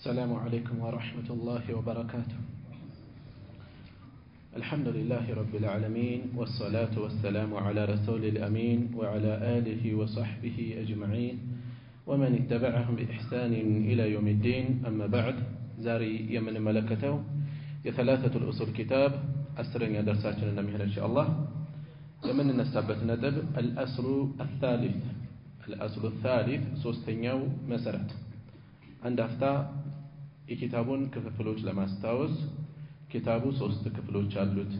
السلام عليكم ورحمة الله وبركاته. الحمد لله رب العالمين والصلاة والسلام على رسول الأمين وعلى آله وصحبه أجمعين ومن اتبعهم بإحسان إلى يوم الدين. أما بعد، زاري يمن ملكته يثلاثة الأصول كتاب أسرين درساتنا نمهر إن شاء الله. يمن نستبت ندب الأصل الثالث سوستنيو مسرت عند أفتى የኪታቡን ክፍሎች ለማስታወስ ኪታቡ 3 ክፍሎች አሉት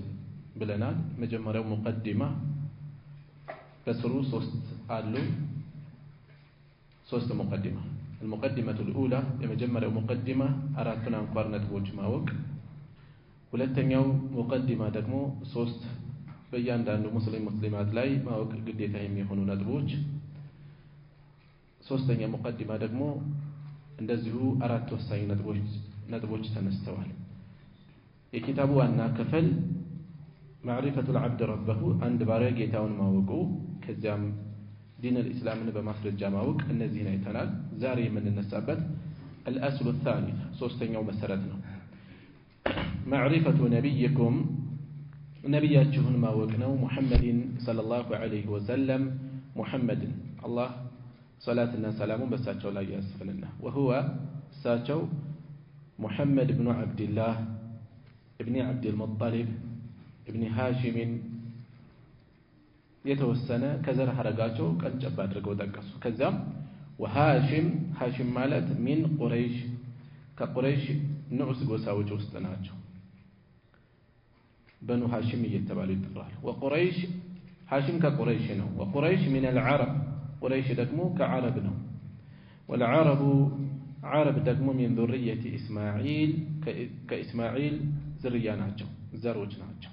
ብለናል። መጀመሪያው ሙቀዲማ በስሩ 3 አሉ። 3 ሙቀዲማ المقدمة الأولى የመጀመሪያው ሙቀዲማ አራቱን አንኳር ነጥቦች ማወቅ። ሁለተኛው ሙቀዲማ ደግሞ 3 በእያንዳንዱ ሙስሊማት ላይ ማወቅ ግዴታ የሚሆኑ ነጥቦች። ሶስተኛ ሙቀዲማ ደግሞ እንደዚሁ አራት ወሳኝ ነጥቦች ተነስተዋል። የኪታቡ ዋና ክፍል معرفة العبد ربه አንድ ባሪያ ጌታውን ማወቁ፣ ከዚያም ዲን الاسلامን በማስረጃ ማወቅ። እነዚህን አይተናል። ዛሬ የምንነሳበት الأصل الثالث ሶስተኛው መሰረት ነው። معرفة نبيكم ነብያችሁን ማወቅ ነው። ሙሐመድን ሰለላሁ ዐለይሂ ወሰለም ሙሐመድን አላህ صلاتنا سلامون بساتشو لا يسفلنا، وهو ساتشو محمد بن عبد الله ابن عبد المطلب ابن هاشم يتوسنا كزر حرقاتشو كان جباد رقو دقسو كذام. وهاشم مالت من قريش كقريش نعس قوساوج وستناجو بنو هاشم يتبالي الدرال. وقريش هاشم كقريش نو، وقريش من العرب قريش دقمو كعرب نو، والعرب عرب دقمو من ذرية إسماعيل كإسماعيل زرياناتشو زروجناتشو.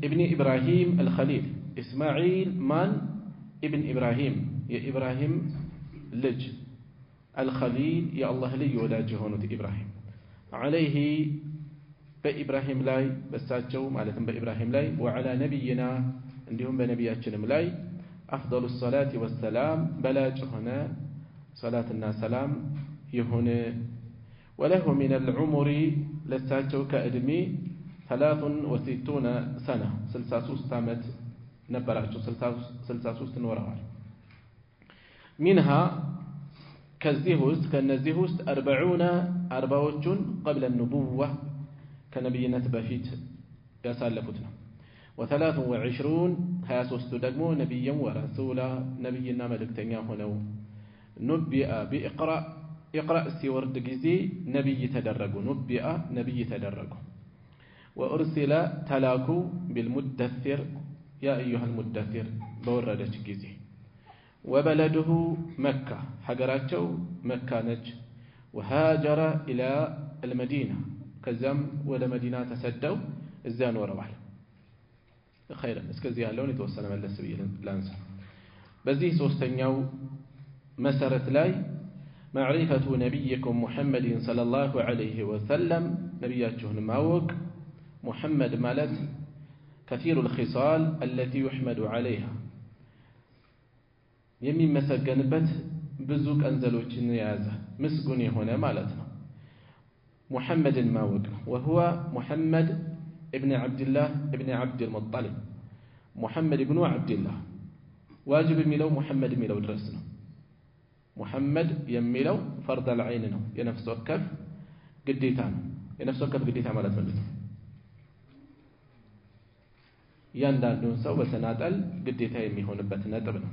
ابن إبراهيم الخليل إسماعيل من ابن إبراهيم يا إبراهيم لج الخليل يا الله لي ولا جهونة إبراهيم عليه بإبراهيم لاي بساتشو مالتهم بإبراهيم لاي وعلى نبينا عندهم بنبياتنا لاي أفضل الصلاة والسلام بلاج هنا صلاة سلام يهنا. وله من العمر لساتو كأدمي 63 سنة 63 عامت نبراتو 63 نورها. منها كالزيهوست 40 قبل النبوة كنبينا بفيت يسالفتنا. 23 23 ደግሞ ነብይን ወራሱላ ነብይና መልእክተኛ ሆነው ኑቢአ بإقرأ ሲወርድ ጊዜ ነብይ ተደረጉ። ኑቢአ ነብይ ተደረጉ። وأرسل ተላኩ بالمدثر يا أيها المدثر በወረደች ጊዜ። وبلده مكة ሀገራቸው መካ ነች። وهاجر إلى المدينة ከዛም ወደ መዲና ተሰደው እዛ ኖረዋል። خيرا እስከዚህ ያለውን የተወሰነ መለስ ብዬ ላንሳ። በዚህ ሶስተኛው መሰረት ላይ معرفة نبيكم محمد صلى الله عليه وسلم ነብያችሁን ማወቅ። محمد ማለት كثير الخصال التي يحمد عليها የሚመሰገንበት ብዙ ቀንዘሎችን የያዘ ምስጉን የሆነ ማለት ነው። محمدን ማወቅ ነው። وهو محمد ابن عبد الله ابن عبد المطلب محمد ابن عبد الله واجب የሚለው محمد የሚለው ድረስ ነው። محمد የሚለው فرض العين ነው፣ የነፍስ ወከፍ ግዴታ ነው። የነፍስ ወከፍ ግዴታ ማለት ምንድን ነው? ያንዳንዱን ሰው በተናጠል ግዴታ የሚሆንበት ነጥብ ነው።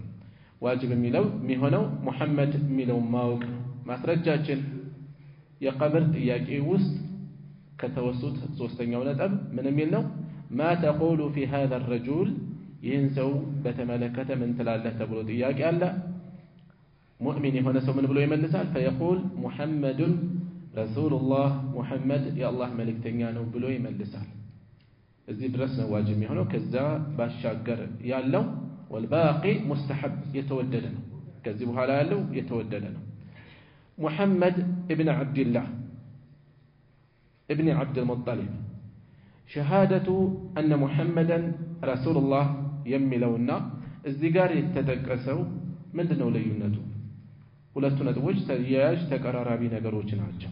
ዋጅብ የሚሆነው محمد የሚለው ማወቅ ነው። ማስረጃችን የቀብር ጥያቄ ውስጥ ከተወሱት ሶስተኛው ነጥብ ምን የሚል ነው? ما تقول في هذا الرجل ይህን ሰው በተመለከተ ምን ትላለህ ተብሎ ጥያቄ አለ። ሙእሚን የሆነ ሰው ምን ብሎ ይመልሳል? فيقول محمد رسول الله محمد يا الله መልእክተኛ ነው ብሎ ይመልሳል። እዚህ ድረስ ነው ዋጅብ የሚሆነው። ከዛ ባሻገር ያለው والباقي مستحب የተወደደ ነው። ከዚህ በኋላ ያለው የተወደደ ነው። محمد ابن عبد الله ابن عبد المطلب شهادة أن محمدا رسول الله يملونا الزجار يتدقسوا من دنو ليونته ሁለቱ ነጥቦች ተያያዥ ተቀራራቢ ነገሮች ናቸው።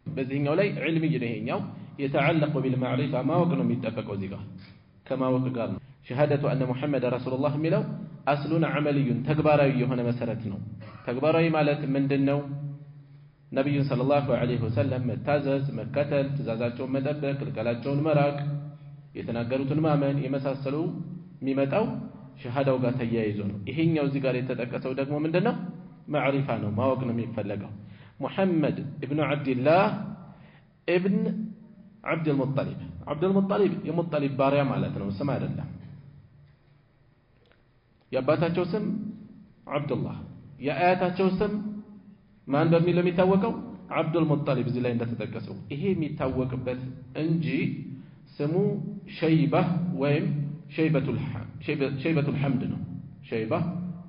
በዚህኛው ላይ ዒልምይ ነው ይሄኛው የተዓለቁ ቢልማዕሪፋ ማወቅ ነው የሚጠበቀው እዚህ ጋር ከማወቅ ጋር ነው። ሸሃደቱ አነ ሙሐመድ ረሱሉላህ የሚለው አስሉን ዐመልዩን ተግባራዊ የሆነ መሰረት ነው። ተግባራዊ ማለት ምንድነው? ነብዩን ሰለላሁ ዐለይሂ ወሰለም መታዘዝ፣ መከተል፣ ትእዛዛቸውን መጠበቅ፣ ክልከላቸውን መራቅ፣ የተናገሩትን ማመን የመሳሰሉ የሚመጣው ሸሃዳው ጋር ተያይዞ ነው። ይሄኛው እዚህ ጋር የተጠቀሰው ደግሞ ምንድነው? ማዕሪፋ ነው፣ ማወቅ ነው የሚፈለገው። ሙሐመድ ኢብኑ ዐብድላህ ኢብን ዐብዱል ሙጠሊብ። ዐብዱል ሙጠሊብ የሙጠሊብ ባሪያ ማለት ነው፣ ስም አይደለም። የአባታቸው ስም ዐብዱላህ፣ የአያታቸው ስም ማን በሚለው የሚታወቀው ዐብዱል ሙጠሊብ እዚህ ላይ እንደተጠቀሰው ይሄ የሚታወቅበት እንጂ ስሙ ሸይባህ ወይም ሸይበቱል ሐምድ ነው። ሸይባህ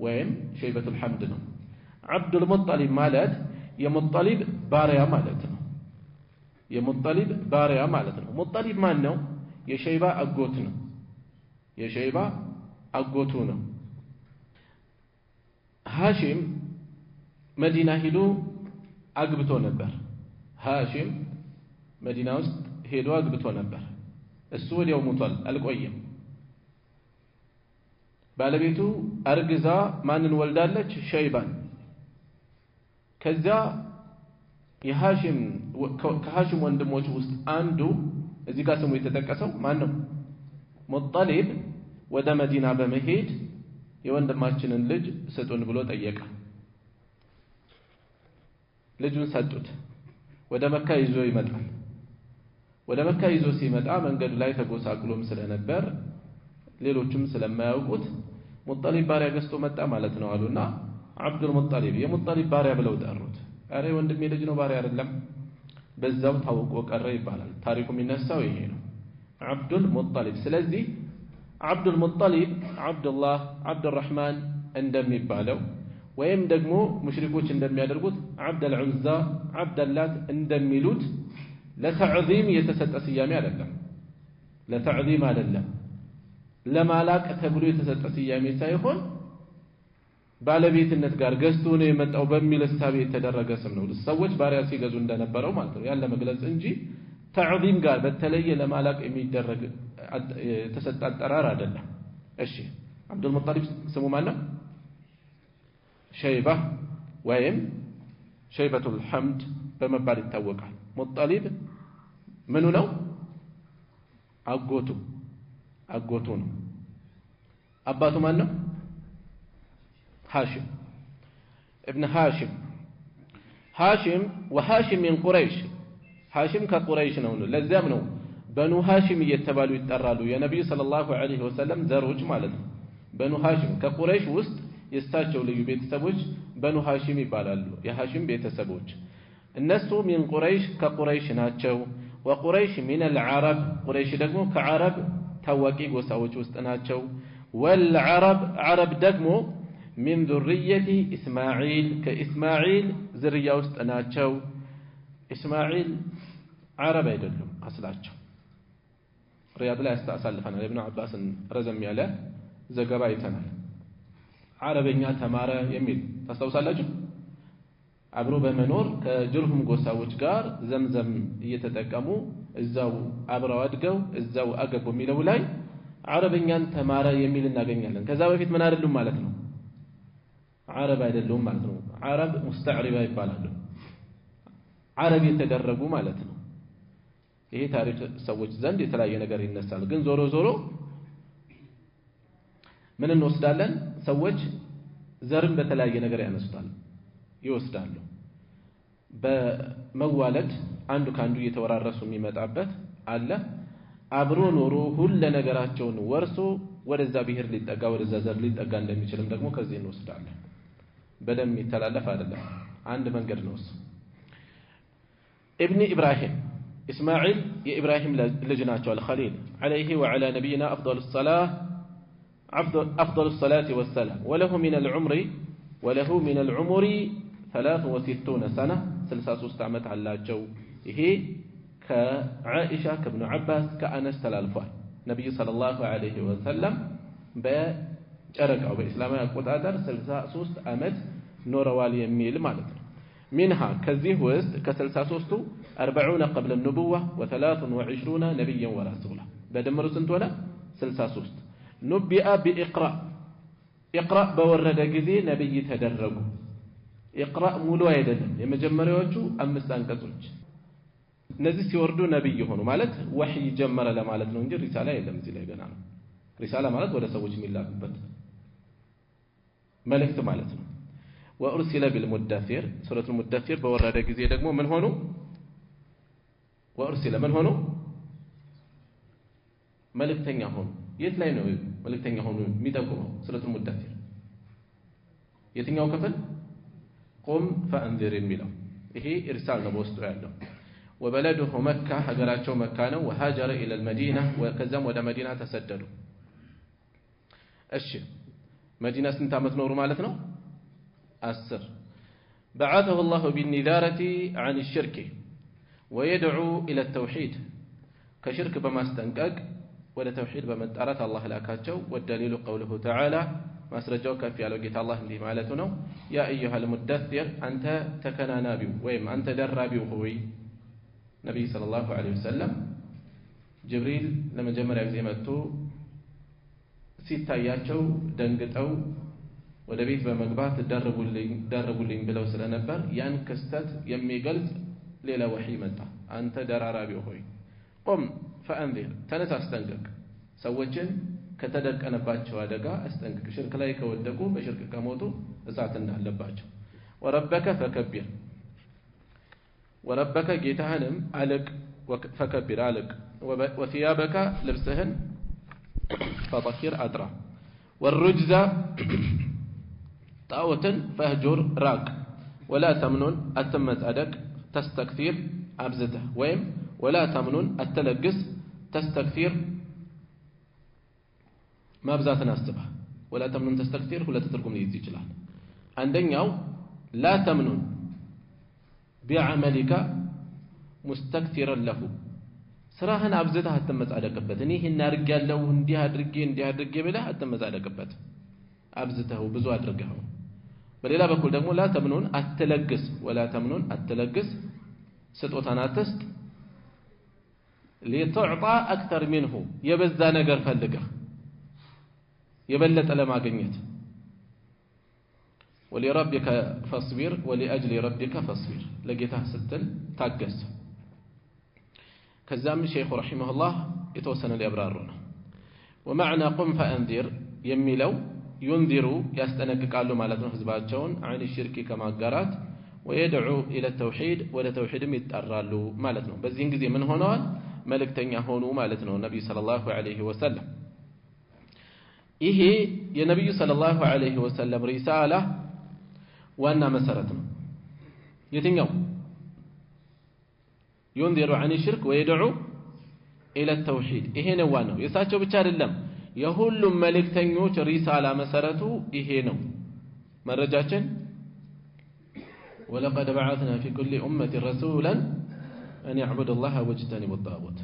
ወይም ሸይበቱል ሐምድ ነው። ዐብዱል ሙጠሊብ ማለት የሙጠሊብ ባሪያ ማለት ነው። የሙጠሊብ ባሪያ ማለት ነው። ሙጠሊብ ማን ነው? የሸይባ አጎት ነው። የሸይባ አጎቱ ነው። ሃሺም መዲና ሄዶ አግብቶ ነበር። ሃሺም መዲና ውስጥ ሄዶ አግብቶ ነበር። እሱ ወዲያው ሞቷል፣ አልቆየም። ባለቤቱ አርግዛ ማንን ወልዳለች? ሸይባን። ከዚያ ከሃሺም ወንድሞች ውስጥ አንዱ እዚህ ጋር ስሙ የተጠቀሰው ማን ነው? ሙጠሊብ ወደ መዲና በመሄድ የወንድማችንን ልጅ ስጡን ብሎ ጠየቀ። ልጁን ሰጡት። ወደ መካ ይዞ ይመጣል። ወደ መካ ይዞ ሲመጣ መንገዱ ላይ ተጎሳቅሎም ስለነበር ሌሎችም ስለማያውቁት ሙጠሊብ ባሪያ ገዝቶ መጣ ማለት ነው አሉና ዐብዱል ሙጠሊብ የሙጠሊብ ባሪያ ብለው ጠሩት። አረ ወንድሜ ልጅ ነው ባሪያ አይደለም። በዛው ታውቆ ቀረ ይባላል። ታሪኩ የሚነሳው ይሄ ነው፣ ዐብዱል ሙጠሊብ። ስለዚህ ዐብዱል ሙጠሊብ ዐብዱላህ፣ ዐብዱራህማን እንደሚባለው ወይም ደግሞ ሙሽሪኮች እንደሚያደርጉት ዐብደል ዑዛ፣ ዐብደላት እንደሚሉት ለተዕዚም የተሰጠ ስያሜ አይደለም። ለተዕዚም አይደለም፣ ለማላቅ ተብሎ የተሰጠ ስያሜ ሳይሆን ባለቤትነት ጋር ገዝቶ ነው የመጣው በሚል እሳቤ የተደረገ ስም ነው። ሰዎች ባሪያ ሲገዙ እንደነበረው ማለት ነው ያለ መግለጽ እንጂ ተዕዚም ጋር በተለየ ለማላቅ የሚደረግ የተሰጠ አጠራር አይደለም። እሺ ዐብዱል ሙጠሊብ ስሙ ማን ነው? ሸይባህ ወይም ሸይበቱል ሐምድ በመባል ይታወቃል። ሙጠሊብ ምኑ ነው? አጎቱ ነው። አባቱ ማን ነው? ሃሺም ابن ሃሺም ወሃሺም ሚን ቁረይሽ። ሃሺም ከቁረይሽ ነው። ለዚያም ነው በኑ ሃሺም እየተባሉ ይጠራሉ። የነብዩ ሰለላሁ ዐለይሂ ወሰለም ዘሮች ማለት ነው። በኑ ሃሺም ከቁረይሽ ውስጥ የእሳቸው ልዩ ቤተሰቦች በኑ ሃሺም ይባላሉ። የሃሺም ቤተሰቦች እነሱ ሚን ቁረይሽ ከቁረይሽ ናቸው። ወቁረይሽ ሚን አልዓረብ ቁረይሽ ደግሞ ከዓረብ ታዋቂ ጎሳዎች ውስጥ ናቸው። ወልዓረብ ዓረብ ደግሞ ሚን ዙርየቲ ኢስማዒል ከኢስማዒል ዝርያ ውስጥ ናቸው። ኢስማዒል ዓረብ አይደሉም አስላቸው። ሪያድ ላይ አሳልፈናል። ኢብኑ አባስን ረዘም ያለ ዘገባ አይተናል። ዓረበኛ ተማረ የሚል ታስታውሳላችሁ? አብሮ በመኖር ከጅርሁም ጎሳዎች ጋር ዘምዘም እየተጠቀሙ እዛው አብረው አድገው እዛው አገቡ የሚለው ላይ ዓረበኛን ተማረ የሚል እናገኛለን። ከዛ በፊት ምን አይደሉም ማለት ነው? ዓረብ አይደሉም ማለት ነው። ዓረብ ሙስተዕሪባ ይባላሉ። ዓረብ የተደረጉ ማለት ነው። ይሄ ታሪክ ሰዎች ዘንድ የተለያየ ነገር ይነሳል። ግን ዞሮ ዞሮ ምን እንወስዳለን? ሰዎች ዘርን በተለያየ ነገር ያነሱታል፣ ይወስዳሉ። በመዋለድ አንዱ ካንዱ እየተወራረሱ የሚመጣበት አለ። አብሮ ኖሮ ሁሉ ነገራቸውን ወርሶ ወደዛ ብሔር ሊጠጋ ወደዛ ዘር ሊጠጋ እንደሚችልም ደግሞ ከዚህ እንወስዳለን። በደም የሚተላለፍ አይደለም፣ አንድ መንገድ ነው እሱ። ኢብኒ ኢብራሂም ኢስማዒል የኢብራሂም ልጅ ናቸው። አልኸሊል ዐለይሂ ወዐላ ነቢይና أفضل الصلاة والسلام وله من العمر 63 سنة 63 ዓመት አላቸው። ይሄ ከዓኢሻ ከኢብኑ ዓባስ ከአነስ ተላልፏል። ነብዩ ሰለላሁ ዐለይሂ ወሰለም በጨረቃው በእስላማዊ አቆጣጠር 63 ዓመት ኖረዋል የሚል ማለት ነው منها ከዚህ ውስጥ ከ63ቱ 40 قبل النبوة و23 نبيا ورسولا በድምሩ ስንት ሆነ 63 نبئ بإقراء إقراء በወረደ ጊዜ ነብይ ተደረጉ إقراء ሙሉ አይደለም የመጀመሪያዎቹ 5 አንቀጾች እነዚህ ሲወርዱ ነብይ ሆኑ ማለት ወህይ ጀመረ ለማለት ነው እንጂ ሪሳላ የለም እዚህ ላይ ገና ነው ሪሳላ ማለት ወደ ሰዎች የሚላኩበት መልእክት ማለት ነው وأرسل بالمدثر سورة المدثر بورد ጊዜ ደግሞ ምን ሆኑ وأرسل ምን ሆኑ መልእክተኛ ሆኑ የት ላይ ነው መልእክተኛ ሆኑ የሚጠቁመው سورة المدثر የትኛው ክፍል قم فأنذر የሚለው ይሄ ኢርሳል ነው በውስጡ ያለው وبلده مكة ሀገራቸው መካ ነው وهاجر إلى المدينة وكذም ወደ መዲና ተሰደዱ እሺ መዲና ስንት ዓመት ኖሩ ማለት ነው 10 بعثه الله بالنذارة عن الشرك ويدعو إلى التوحيد كشرك بماستنقق ولا توحيد بمطارات الله لاكاچو والدليل قوله تعالى ما اسرجوا كف يالو ጌታ الله እንዲህ ማለቱ ነው يا ايها المدثر انت تكنانابيو ወይም አንተ ደራቢው ሆይ ነብይ ሰለላሁ ዐለይሂ ወሰለም ጅብሪል ለመጀመሪያ ጊዜ መጥቶ ሲታያቸው ደንግጠው ወደ ቤት በመግባት ደረቡልኝ ብለው ስለነበር ያን ክስተት የሚገልጽ ሌላ ወህይ መጣ አንተ ደራራቢው ሆይ قم فأنذر ተነስ አስጠንቅቅ ሰዎችን ከተደቀነባቸው አደጋ አስጠንቅቅ ሽርክ ላይ ከወደቁ በሽርክ ከሞቱ እሳት እንዳለባቸው وربك فكبر وربك ጌታህንም አለቅ فكبر አለቅ وثيابك ልብስህን فطهر أدرى والرجز طاوتن فهجر راق ولا تمنن أتمت أدك تستكثير أبزته ويم ولا تمنن التلقس تستكثير ما بزاتنا السبح ولا تمنن تستكثير ولا تتركم ليزي جلال عندنا لا تمنن بعملك مستكثرا له ስራህን አብዝተህ አትመጻደቅበት እኔ ይሄን አድርጌያለሁ እንዲህ አድርጌ ብለህ አትመጻደቅበት አብዝተው ብዙ አድርገው በሌላ በኩል ደግሞ لا تمنون አትለግስ ولا تمنون አትለግስ ስጦታን አትስጥ لتعطى اكثر منه የበዛ ነገር ፈልገህ የበለጠ ለማግኘት ولربك فاصبر ولاجل ربك فاصبر ለጌታህ ስትል ታገስ كزام الشيخ رحمه الله يتوسن لأبرارنا ومعنى قم فأنذر يميلو ينذر يستنقق قالوا مالتنا حزباتهم عن الشرك كما قرات ويدعو إلى التوحيد ولا توحيد يتقرالو مالتنا بزين غزي من هنا ملكتنيا هونو مالتنا النبي صلى الله عليه وسلم إيه يا نبي صلى الله عليه وسلم رسالة وأن مسرتنا يتنيو ينذر عن الشرك ويدعو إلى التوحيد إيه نوانو يساتشو بچار اللهم يهول ملكتنيوش رسالة مسرته إيه نو مرجاتشن ولقد بعثنا في كل أمة رسولا أن يعبد الله واجتنبوا الطاغوت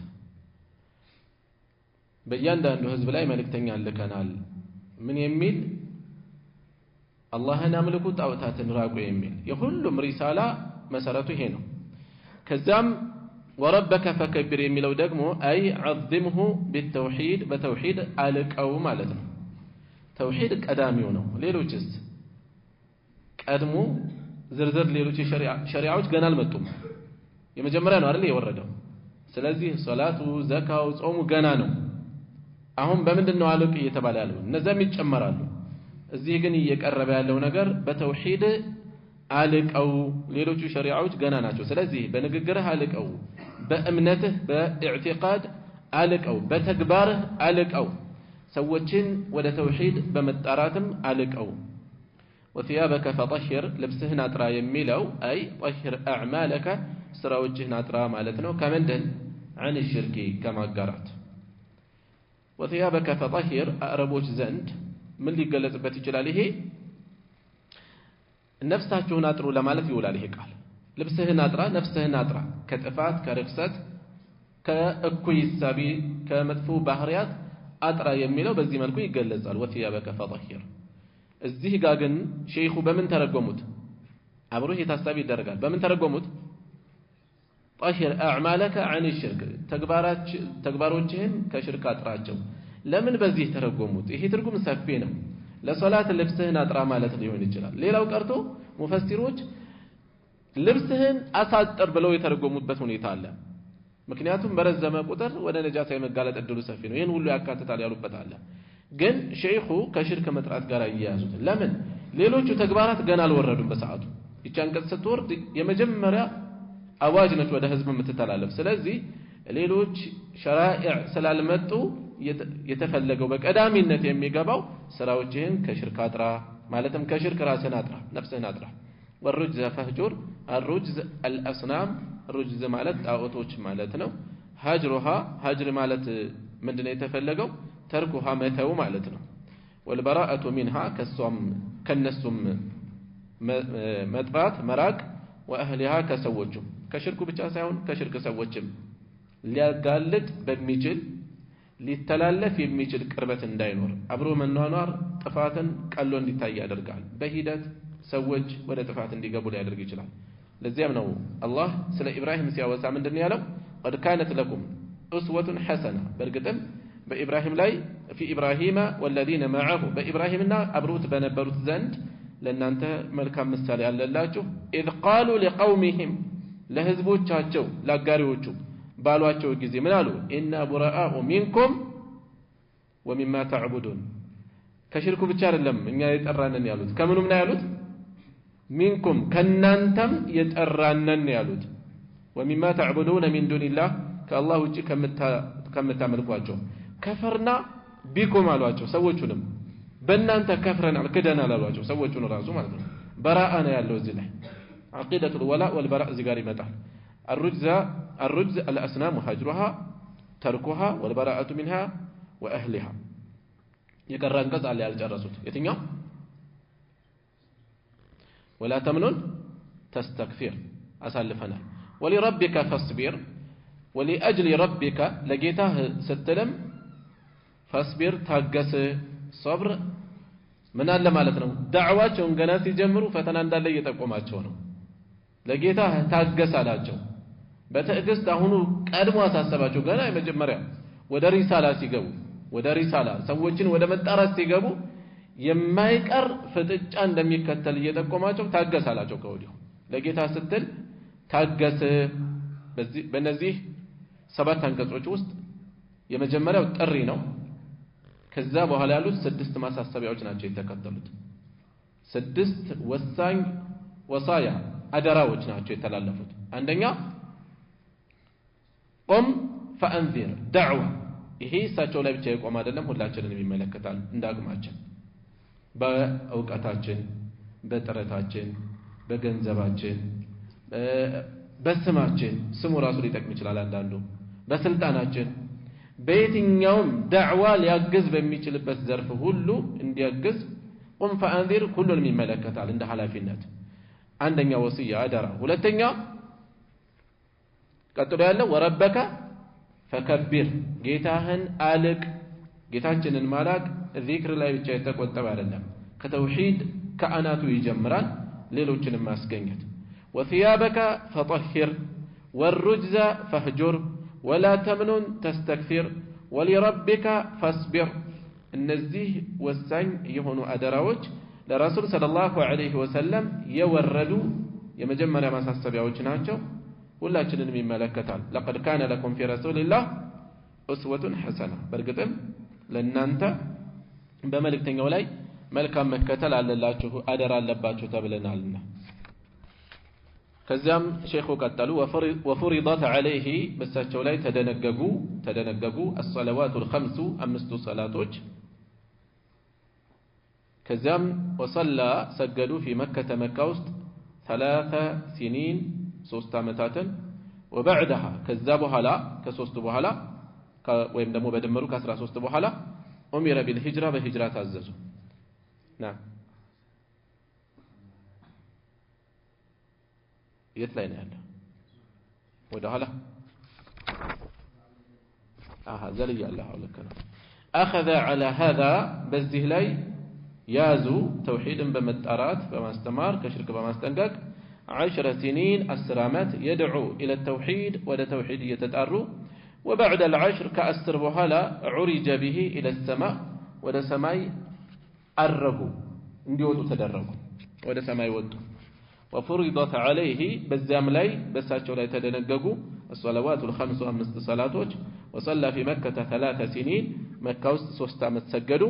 بيان ده أنه حزب لا ملكتنيا لكنال من يميل الله نملكو طاغوتات راقو يميل يهول رسالة مسرته إيه نو كزام وربك فكبر يميلو دغمو اي عظمه بالتوحيد بتوحيد القو معناتنو توحيد قداميو نو ሌሎችስ ቀድሞ ዝርዝር ሌሎች ሸሪዓዎች ገና አልመጡም የመጀመሪያ ነው አይደል የወረደው ስለዚህ ሶላቱ ዘካው ጾሙ ገና ነው አሁን በምንድነው አለቅ እየተባለ ያለው እነዛም ይጨመራሉ እዚህ ግን እየቀረበ ያለው ነገር በተውሂድ አለቀው ሌሎቹ ሸሪዓዎች ገና ናቸው ስለዚህ በንግግርህ አለቀው በእምነትህ በኢዕቲቃድ አለቀው በተግባርህ አለቀው ሰዎችን ወደ ተውሂድ በመጣራትም አለቀው وثيابك فطهر لبسهن اطرا يميلو اي طهر اعمالك سراوجهن اطرا معناتنو كمندن عن الشرك كما قرات وثيابك فطهر اعربوች ዘንድ ምን ሊገለጽበት ይችላል ይሄ ነፍሳችሁን አጥሩ ለማለት ይውላል ይሄ ቃል ልብስህን አጥራ ነፍስህን አጥራ ከጥፋት ከርክሰት ከእኩይ ሳቢ ከመጥፎ ባህሪያት አጥራ የሚለው በዚህ መልኩ ይገለጻል وثيابك فطهر እዚህ ጋር ግን ሼኹ በምን ተረጎሙት? አብሮ የታሳቢ ይደረጋል። በምን ተረጎሙት? طهر اعمالك عن الشرك ተግባሮችህን ከሽርክ አጥራቸው። ለምን በዚህ ተረጎሙት? ይሄ ትርጉም ሰፊ ነው። ለሶላት ልብስህን አጥራ ማለት ሊሆን ይችላል። ሌላው ቀርቶ ሙፈሲሮች ልብስህን አሳጥር ብለው የተረጎሙበት ሁኔታ አለ። ምክንያቱም በረዘመ ቁጥር ወደ ነጃሳ የመጋለጥ እድሉ ሰፊ ነው። ይሄን ሁሉ ያካትታል ያሉበት አለ። ግን ሼኹ ከሽርክ መጥራት ጋር ያያዙት ለምን? ሌሎቹ ተግባራት ገና አልወረዱም በሰዓቱ። ይህች አንቀጽ ስትወርድ የመጀመሪያ አዋጅ ነች ወደ ህዝብ የምትተላለፍ። ስለዚህ ሌሎች ሸራኢዕ ስላልመጡ የተፈለገው በቀዳሚነት የሚገባው ስራዎችህን ከሽርክ አጥራ ማለትም ከሽርክ ራስህን አጥራ ነፍስህን አጥራ። والرجز فهجر الرجز الأصنام الرجز ማለት ጣዖቶች ማለት ነው። هجرها هجر ማለት ምንድነው የተፈለገው? تركها መተው ማለት ነው። والبراءة منها ከነሱም መጥራት መራቅ وأهلها ከሰዎችም ከሽርኩ ብቻ ሳይሆን ከሽርክ ሰዎችም ሊያጋልጥ በሚችል ሊተላለፍ የሚችል ቅርበት እንዳይኖር አብሮ መኗኗር ጥፋትን ቀሎ እንዲታይ ያደርጋል። በሂደት ሰዎች ወደ ጥፋት እንዲገቡ ሊያደርግ ይችላል። ለዚያም ነው አላህ ስለ ኢብራሂም ሲያወሳ ምንድነው ያለው? قد كانت لكم أسوة حسنة በእርግጥም በኢብራሂም ላይ في إبراهيم والذين معه በኢብራሂምና አብሮት በነበሩት ዘንድ ለእናንተ መልካም ምሳሌ ያለላችሁ إذ قالوا لقومهم ለህዝቦቻቸው ላጋሪዎቹ ባሏቸው ጊዜ ምን አሉ? إنا براء منكم ومما تعبدون ከሽርኩ ብቻ አይደለም እኛ የጠራነን ያሉት ከምኑም ነው ያሉት? منكم ከናንተም የጠራነን ያሉት ومما تعبدون من دون الله ከአላህ ውጪ ከምታመልኳቸው ከፈርና ቢኩም አሏቸው። ሰዎቹንም በእናንተ ከፍረናል ክደናል አሏቸው። ሰዎቹን ራሱ ማለት ነው። በራአ ነው ያለው እዚህ ላይ عقيدة الولاء والبراء እዚህ ጋር ይመጣል። الرجز الأصنام هجرها تركها والبراءة منها وأهلها የቀረ አንቀጽ አለ ያልጨረሱት የትኛው? ولا تمنن تستكثر አሳልፈናል። ولربك فاصبر ولأجل ربك لጌታህ ስትልም فاصبر ታገስ። صبر ምን አለ ማለት ነው? ዳዕዋቸውን ገና ሲጀምሩ ፈተና እንዳለ እየጠቆማቸው ነው። ለጌታህ ታገስ አላቸው። በትዕግስት አሁኑ ቀድሞ አሳሰባቸው። ገና የመጀመሪያ ወደ ሪሳላ ሲገቡ ወደ ሪሳላ ሰዎችን ወደ መጣራት ሲገቡ የማይቀር ፍጥጫ እንደሚከተል እየጠቆማቸው ታገስ አላቸው። ከወዲሁ ለጌታ ስትል ታገስ። በእነዚህ 7 አንቀጾች ውስጥ የመጀመሪያው ጥሪ ነው። ከዛ በኋላ ያሉት 6 ማሳሰቢያዎች ናቸው የተከተሉት። 6 ወሳኝ ወሳያ አደራዎች ናቸው የተላለፉት። አንደኛ ቁም ፈአንዚር ዳዕዋ። ይሄ እሳቸው ላይ ብቻ የቆመ አይደለም፣ ሁላችንንም ይመለከታል። እንዳቅማችን በእውቀታችን፣ በጥረታችን፣ በገንዘባችን፣ በስማችን ስሙ ራሱ ሊጠቅም ይችላል አንዳንዱ በስልጣናችን በየትኛውም ዳዕዋ ሊያግዝ በሚችልበት ዘርፍ ሁሉ እንዲያግዝ ቁም ፈአንዚር ሁሉንም ይመለከታል እንደ ኃላፊነት። አንደኛ ወሲያ አደራ። ሁለተኛ ቀጥሎ ያለው ወረበከ ፈከቢር ጌታህን አልቅ። ጌታችንን ማላቅ ዚክር ላይ ብቻ የተቆጠበ አይደለም። ከተውሂድ ከአናቱ ይጀምራል፣ ሌሎችንም ማስገኘት። ወثيابك فطهر والرجز فاهجر ولا تمنن تستكثر ولربك فاصبر። እነዚህ ወሳኝ የሆኑ አደራዎች ለረሱል ሰለላሁ ዐለይሂ ወሰለም የወረዱ የመጀመሪያ ማሳሰቢያዎች ናቸው። ሁላችንንም ይመለከታል። لقد كان لكم في رسول الله أسوة حسنة በእርግጥም ለእናንተ በመልእክተኛው ላይ መልካም መከተል አለላችሁ አደራ አለባችሁ ተብለናልና። ከዚያም ሼኹ ቀጠሉ وفرضت عليه በሳቸው ላይ ተደነገጉ الصلوات الخمس 5 ሰላቶች። ከዚያም وصلى ሰገዱ في مكة መካ ውስጥ 3 سنين 3 ዓመታትን وبعدها ከዛ በኋላ ከ3 በኋላ ወይም ደግሞ በደመሩ ከ13 በኋላ أمر بالهجرة በሂጅራ ታዘዙ። የት ላይ ነው ያለው? ወደ ኋላ ዘልያለሁ። ልክ ነው። أخذ على هذا በዚህ ላይ يازو توحيد بمتارات بماستمار كشرك بماستنقق 10 سنين السرامات يدعو إلى التوحيد ولا توحيد يتتأرو وبعد 10 كأسر بهلا عرج به إلى السماء ولا سماي أرغو انديوتو تدرغو ولا سماي ودو وفرضت عليه بزام لاي بساتشو لاي تدنققو الصلوات الخمس وخمس صلاتوች وصلى في مكة 3 سنين مكة وسط 3 ዓመት ሰገዱ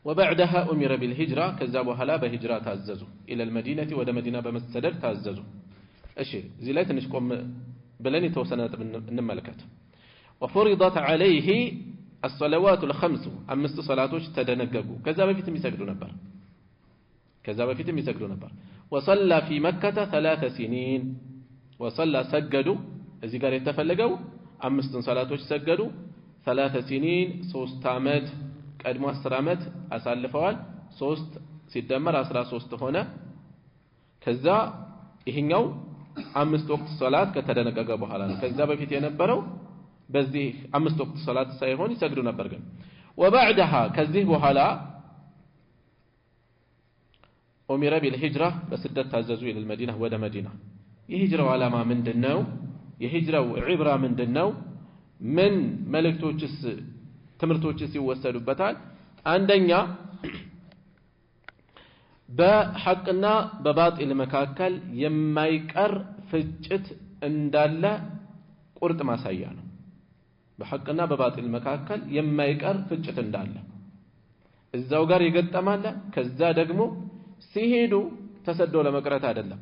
وبعدها أمر بالهجرة كذابوا هلا بهجرة تعززوا إلى المدينة ود مدينة بمستدر تعززوا أشي زيلات نشكم بلاني توسنات من الملكات وفرضت عليه الصلوات الخمس أمست صلاتوش تدنققوا كذاب فيتم يسجدوا نبر كذاب فيتم يسجدوا نبر وصلى في مكة 3 سنين وصلى سجدوا إذا قال يتفلقوا أمست صلاتوش سجدوا 3 سنين 3 ዓመት ቀድሞ 10 ዓመት አሳልፈዋል 3 ሲደመር 13 ሆነ ከዛ ይሄኛው 5 ወቅት ሶላት ከተደነገገ በኋላ ነው ከዛ በፊት የነበረው በዚህ 5 ወቅት ሶላት ሳይሆን ይሰግዱ ነበር ግን وبعدها ከዚህ በኋላ أمر بالهجرة بسدت تعززوا إلى المدينة ወደ መዲና የሂጅራው ዓላማ ምንድነው የሂጅራው ዒብራ ምንድነው ምን መልእክቶችስ ትምርቶችስ ይወሰዱበታል አንደኛ በሐቅና በባጢል መካከል የማይቀር ፍጭት እንዳለ ቁርጥ ማሳያ ነው በሐቅና በባጢል መካከል የማይቀር ፍጭት እንዳለ እዛው ጋር ይገጠማል ከዛ ደግሞ ሲሄዱ ተሰዶ ለመቅረት አይደለም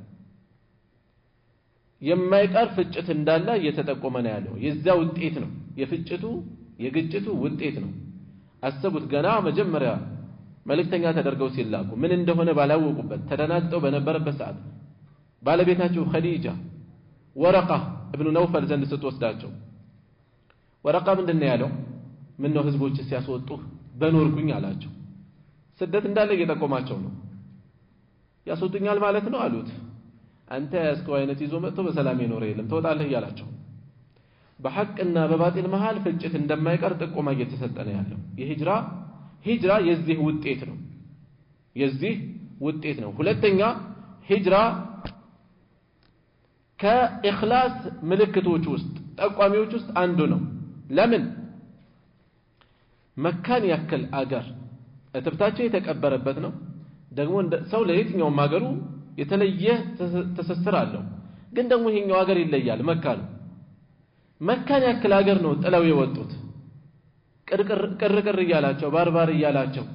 የማይቀር ፍጭት እንዳለ እየተጠቆመ ነው ያለው የዛ ውጤት ነው የፍጭቱ የግጭቱ ውጤት ነው አሰቡት ገና መጀመሪያ መልእክተኛ ተደርገው ሲላኩ ምን እንደሆነ ባላወቁበት ተደናግጠው በነበረበት ሰዓት ባለቤታቸው ኸዲጃ ወረቃ ኢብኑ ነውፈል ዘንድ ስትወስዳቸው ወረቃ ምንድነው ያለው ምን ነው ህዝቦች ሲያስወጡ በኖርኩኝ አላቸው ስደት እንዳለ እየጠቆማቸው ነው ያስወጡኛል ማለት ነው አሉት አንተ ያስከው አይነት ይዞ መጥቶ በሰላም ይኖር የለም ተወጣለህ ያላቸው በሐቅና በባጢል መሃል ፍጭት እንደማይቀር ጥቆማ እየተሰጠ ነው ያለው ሂጅራ የዚህ ውጤት ነው ሁለተኛ ሂጅራ ከኢኽላስ ምልክቶች ውስጥ ጠቋሚዎች ውስጥ አንዱ ነው ለምን መካን ያክል አገር እትብታቸው የተቀበረበት ነው ደግሞ ሰው ለየትኛው ማገሩ የተለየ ተሰስር አለው ግን ደግሞ ይሄኛው ሀገር ይለያል መካ ነው መካን ያክል ሀገር ነው ጥለው የወጡት ቅርቅር ይያላቸው ባርባር ይያላቸው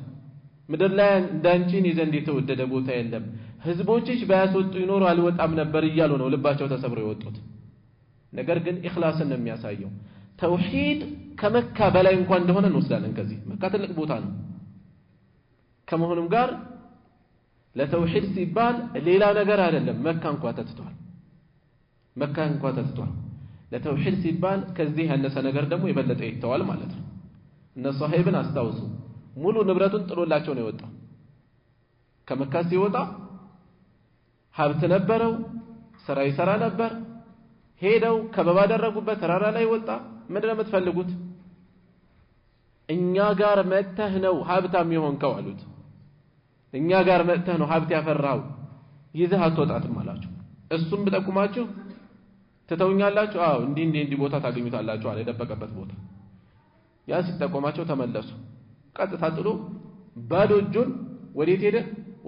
ምድር ላይ እንዳንቺን ይዘንድ የተወደደ ቦታ የለም ህዝቦችሽ ባያስወጡ ይኖሩ አልወጣም ነበር ይያሉ ነው ልባቸው ተሰብሮ የወጡት ነገር ግን ኢኽላስን ነው የሚያሳየው ተውሂድ ከመካ በላይ እንኳን እንደሆነ እንወስዳለን ከዚህ መካ ትልቅ ቦታ ነው ከመሆኑም ጋር ለተውሂድ ሲባል ሌላ ነገር አይደለም መካ እንኳን ተትቷል ለተውሂድ ሲባል ከዚህ ያነሰ ነገር ደግሞ የበለጠ ይተዋል ማለት ነው እነ ሷሂብን አስታውሱ ሙሉ ንብረቱን ጥሎላቸው ነው የወጣው ከመካ ሲወጣ ሀብት ነበረው ስራ ይሰራ ነበር ሄደው ከበባ ደረጉበት ተራራ ላይ ወጣ ምንድነው የምትፈልጉት እኛ ጋር መተህ ነው ሀብታም የሆንከው አሉት እኛ ጋር መጥተህ ነው ሀብት ያፈራው ይዘህ አትወጣትም አላችሁ እሱም በጠቁማችሁ ተተውኛላችሁ አዎ እንዲ ቦታ ታገኙታላችሁ አለ የደበቀበት ቦታ ያ ሲጠቆማቸው ተመለሱ ቀጥታ ጥሎ ባዶ እጁን ወዴት ሄደ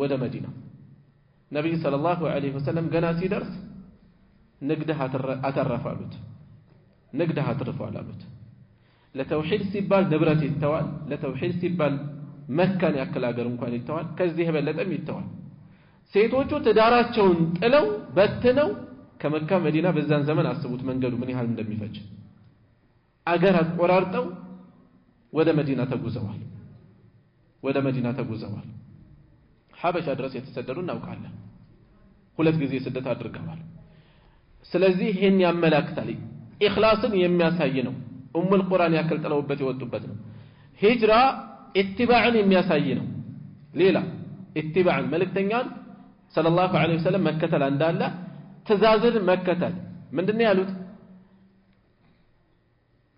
ወደ መዲና ነብዩ ሰለላሁ ዐለይሂ ወሰለም ገና ሲደርስ ንግድህ አተረፋሉት ንግድህ አትርፋሉት ለተውሂድ ሲባል ንብረት ይተዋል ለተውሂድ ሲባል መካን ያክል ሀገር እንኳን ይተዋል ከዚህ የበለጠም ይተዋል ሴቶቹ ትዳራቸውን ጥለው በትነው ከመካ መዲና በዛን ዘመን አስቡት መንገዱ ምን ያህል እንደሚፈጅ አገር አቆራርጠው ወደ መዲና ተጉዘዋል ሐበሻ ድረስ የተሰደዱ እናውቃለን ሁለት ጊዜ ስደት አድርገዋል ስለዚህ ይሄን ያመላክታል ኢኽላስን የሚያሳይ ነው ኡሙል ቁርአን ያክል ጥለውበት የወጡበት ነው ሂጅራ ኢትባዕን የሚያሳይ ነው ሌላ ኢትባዕን መልእክተኛን ሰለላሁ ዐለይሂ ወሰለም መከተል እንዳለ ትእዛዝን መከተል ምንድነው ያሉት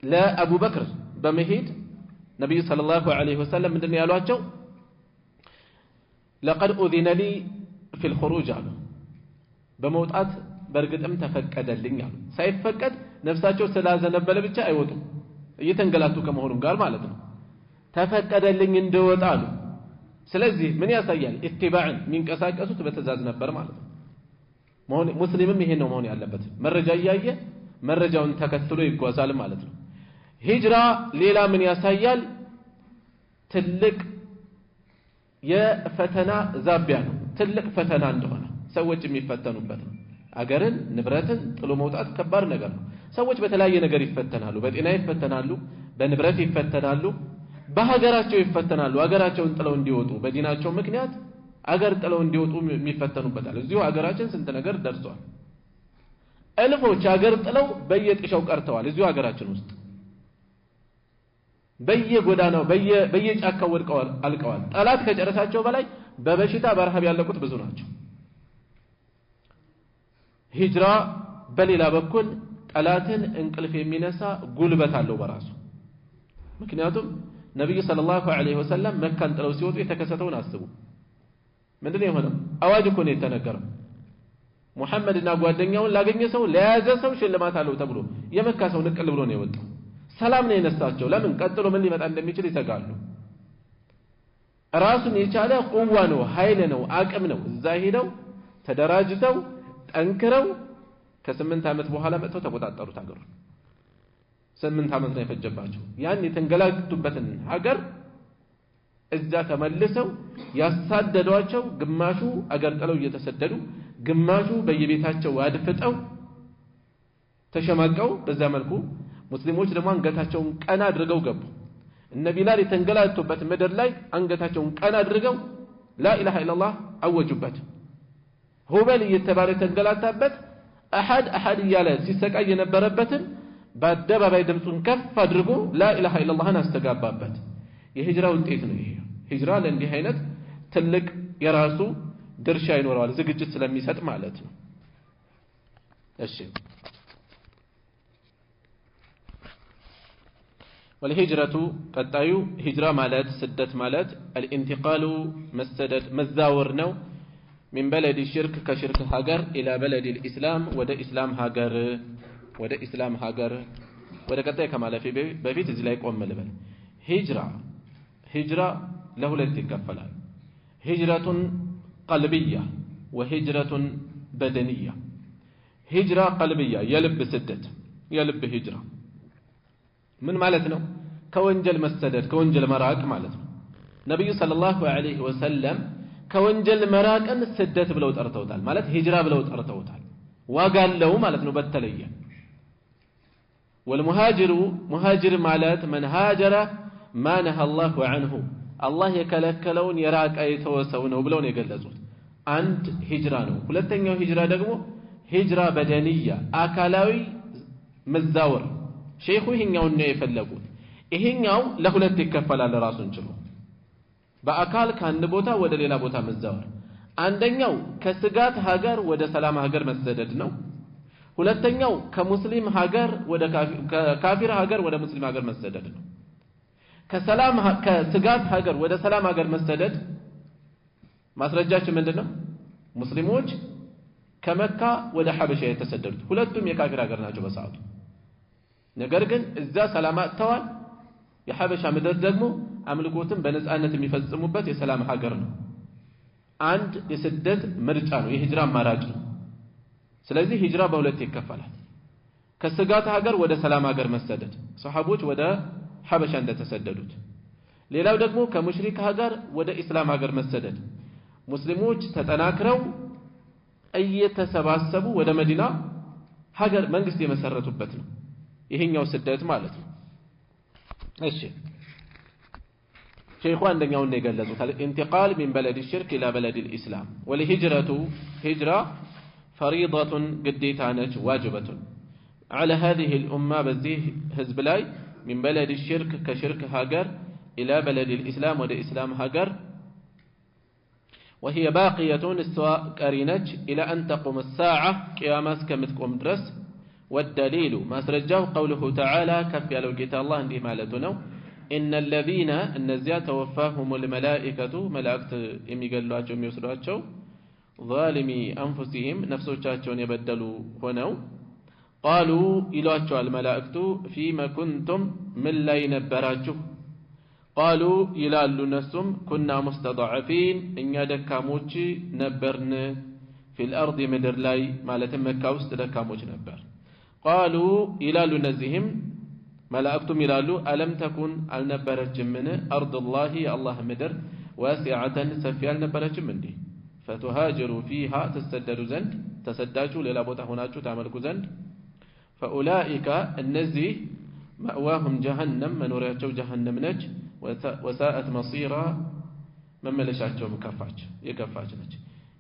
ለአቡ በክር በመሄድ ነብዩ ሰለላሁ ዐለይሂ ወሰለም ምንድነው ያሏቸው لقد أذن لي في الخروج على بموتات برقتم تفقدلኝ አሉ ሳይፈቀድ ነፍሳቸው ስላዘነበለ ብቻ አይወጡም እየተንገላቱ ከመሆኑም ጋር ማለት ነው ተፈቀደልኝ እንደወጣ አሉ ስለዚህ ምን ያሳያል ኢትባዕን ሚንቀሳቀሱት በተዛዝ ነበር ማለት ነው ሙስሊምም ይሄን ነው መሆን ያለበት መረጃ ያያየ መረጃውን ተከትሎ ይጓዛል ማለት ነው ሂጅራ ሌላ ምን ያሳያል ትልቅ የፈተና ዛቢያ ነው ትልቅ ፈተና እንደሆነ ሰዎች የሚፈተኑበት ነው አገርን ንብረትን ጥሎ መውጣት ከባድ ነገር ነው ሰዎች በተለያየ ነገር ይፈተናሉ በጤና ይፈተናሉ በንብረት ይፈተናሉ በሀገራቸው ይፈተናሉ አገራቸውን ጥለው እንዲወጡ በዲናቸው ምክንያት አገር ጥለው እንዲወጡ የሚፈተኑበታል እዚሁ አገራችን ስንት ነገር ደርሷል እልፎች አገር ጥለው በየጥሻው ቀርተዋል እዚሁ አገራችን ውስጥ በየጎዳናው በየጫካው ወድቀዋል አልቀዋል ጠላት ከጨረሳቸው በላይ በበሽታ በረሃብ ያለቁት ብዙ ናቸው ሂጅራ በሌላ በኩል ጠላትን እንቅልፍ የሚነሳ ጉልበት አለው በራሱ ምክንያቱም ነብዩ ሰለላሁ ዐለይሂ ወሰለም መካን ጥለው ሲወጡ የተከሰተውን አስቡ ምንድነው የሆነው አዋጅ እኮ ነው የተነገረው ሙሐመድና ጓደኛውን ላገኘ ሰው ለያዘ ሰው ሽልማት አለው ተብሎ የመካ ሰው ንቅል ብሎ ነው የወጣው ሰላም ነው የነሳቸው ለምን ቀጥሎ ምን ሊመጣ እንደሚችል ይሰጋሉ ራሱን የቻለ ቁዋ ነው ኃይል ነው አቅም ነው እዛ ሄደው ተደራጅተው ጠንክረው ከ8 ዓመት በኋላ መጥተው ተቆጣጣሩት ሀገሩን 8 ዓመት ነው የፈጀባቸው ያን የተንገላቱበትን ሀገር እዛ ተመልሰው ያሳደዷቸው ግማሹ አገር ጥለው እየተሰደዱ ግማሹ በየቤታቸው አድፍጠው ተሸማቀው በዛ መልኩ ሙስሊሞች ደግሞ አንገታቸውን ቀና አድርገው ገቡ እነ ቢላል የተንገላቱበት ምድር ላይ አንገታቸውን ቀና አድርገው لا اله الا الله አወጁበት ሁበል እየተባለ ተንገላታበት አሐድ እያለ ሲሰቃይ የነበረበትን በአደባባይ ድምጹን ከፍ አድርጎ لا اله الا الله አስተጋባበት የሂጅራ ውጤት ነው ይሄ ሂጅራ ለእንዲህ አይነት ትልቅ የራሱ ድርሻ ይኖረዋል ዝግጅት ስለሚሰጥ ማለት ነው እሺ والهجرة ቀጣዩ ሂጅራ ማለት ስደት ማለት الانتقال مسدد مزاور ነው من بلد الشرك كشرك هاجر الى بلد الاسلام ወደ እስላም ሀገር ወደ ቀጣይ ከማለፊ በፊት እዚህ ላይ ቆም ልበል ሂጅራ ለሁለት ይከፈላል ሂጅራቱን قلبية وهجرة بدنية هجرة قلبية يلب سدت يلب هجرة من مالتنا كونجل مسدد كونجل مراك مالتنا نبي صلى الله عليه وسلم كونجل مراك أن سدت بلوت أرتوتال مالت هجرة بلوت أرتوتال وقال له مالتنا بالتلية والمهاجر مهاجر مالت من هاجر ما نهى الله عنه الله يكلكلون يراك أي توسونه بلون يقلزون عند هجرانه ሁለተኛው ሂጅራ ደግሞ ሂጅራ በደንያ አካላዊ መዛወር ሼኹ ይሄኛው ነው የፈለጉት ይሄኛው ለሁለት ይከፈላል ራሱን ችሎ በአካል ከአንድ ቦታ ወደ ሌላ ቦታ መዛወር አንደኛው ከስጋት ሀገር ወደ ሰላም ሀገር መሰደድ ነው ሁለተኛው ከሙስሊም ሀገር ወደ ካፊር ሀገር ወደ ሙስሊም ሀገር መሰደድ ነው ከስጋት ሀገር ወደ ሰላም ሀገር መሰደድ ማስረጃችን ምንድነው ሙስሊሞች ከመካ ወደ ሐበሻ የተሰደዱት ሁለቱም የካፊር ሀገር ናቸው በሰዓቱ ነገር ግን እዛ ሰላም አጥተዋል የሐበሻ ምድር ደግሞ አምልኮትን በነጻነት የሚፈጽሙበት የሰላም ሀገር ነው አንድ የስደት ምርጫ ነው የሂጅራ አማራጭ ነው ስለዚህ ሂጅራ በሁለት ይከፈላል ከስጋት ሀገር ወደ ሰላም ሀገር መሰደድ ሱሐቦች ወደ ሐበሻ እንደተሰደዱት ሌላው ደግሞ ከሙሽሪክ ሀገር ወደ እስላም ሀገር መሰደድ ሙስሊሞች ተጠናክረው እየተሰባሰቡ ወደ መዲና ሀገር መንግስት የመሰረቱበት ነው ይሄኛው ስደት ማለት ነው እሺ ሼኹ አንደኛው ነው የገለጹት الانتقال من بلد الشرك الى بلد الاسلام والهجرة هجرة فريضة قديتانج واجبة على هذه الامه بذيه حزب لاي من بلد الشرك كشرك هاجر الى بلد الاسلام وده اسلام هاجر وهي باقية السواء كارينج إلى أن تقوم الساعة قيامات كمتقوم درس والدليل ما سرجاه قوله تعالى كفي لو جيت الله عندي مالتنا إن الذين النزيا توفاهم الملائكة ملائكة يميقلوا يوسدوا ظالمي أنفسهم نفسوچاچون يبدلوا هناو قالوا إلواتشو الملائكة فيما كنتم من لا ينبراچو قالوا يلالو نسم كنا مستضعفين إن دكاموچ نبرن في الأرض مدر لاي مالتم مكة وسط دكاموچ نبر قالوا يلالو نزهم ملائكتم يلالو ألم تكن النبرچ من أرض الله الله مدر واسعة سفيال نبرچ من دي فتهاجروا فيها تسددوا زند تسداجوا للا بوتا هناچو تعملكوا زند فأولئك النزي مأواهم جهنم منورياتشو جهنم نج وساءت مصيرا مملشاتشو يكفاج نج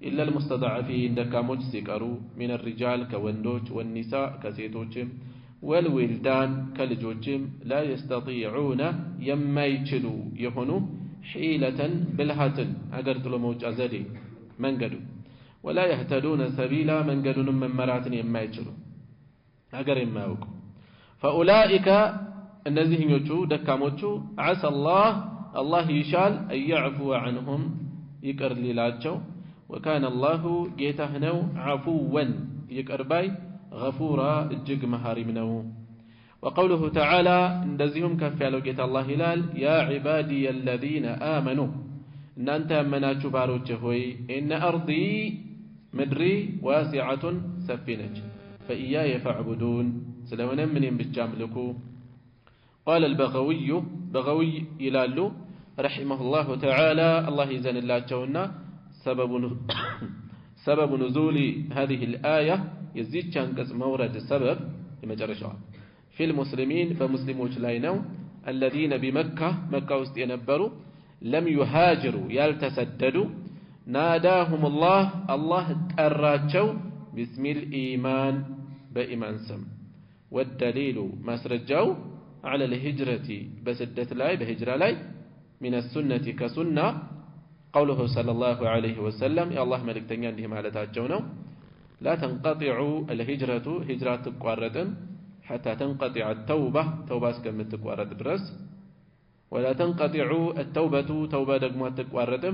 إلا المستضعفين دكاموج سيكارو من الرجال كوندوج والنساء كسيتوجم والولدان كالجوجم لا يستطيعون يميتشلو يهونو حيلة بالهاتن أقرتلو موج أزدي منقدو ولا يهتدون سبيلا منقدون من مراتن يميتشلو أقر يماوكو فأولئك النزيه يوچو دكاموچو عسى الله يشال أن يعفو عنهم يكر ليلاتشو وكان الله جيتهنو عفوا يكر باي غفورا الجق مهاري منو وقوله تعالى ندزيهم كفيالو جيت الله هلال يا عبادي الذين آمنوا إن أنت مناتشو باروچهوي إن أرضي مدري واسعة سفينج فإياي فاعبدون سلونا من بجاملكو قال بغوي إلالو رحمه الله تعالى الله يزن الله جونا سبب نزول هذه الآية يزيد شانكس مورد السبب لمجرشها في المسلمين فمسلموش لاينو الذين مكة وستينبروا لم يهاجروا يلتسددوا ناداهم الله تأراتشو باسم الإيمان بإيمان سم والدليل ما سرجوا على الهجرة بسدة لاي بهجرة لاي من السنة كسنة قوله صلى الله عليه وسلم يا الله ملك تنيان دهم على تاجونه لا تنقطع الهجرة هجرة تقوارد حتى تنقطع التوبة سكم تقوارد برس ولا تنقطع التوبة توبة دقمات تقوارد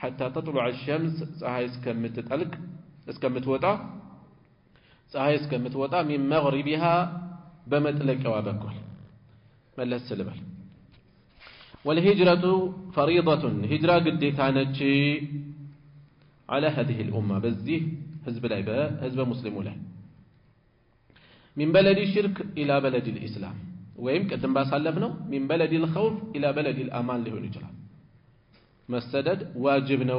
حتى تطلع الشمس سهاي سكم تتألق سكم توطع سهاي سكم توطع من مغربها بمتلك وابكل ملس سلبل والهجرة فريضة هجرة قد تانتشي على هذه الأمة بزيه حزب العباء حزب مسلم له من بلد الشرك إلى بلد الإسلام ويمكن تنبا صلفنا من بلد الخوف إلى بلد الأمان له الرجال مسدد واجبنا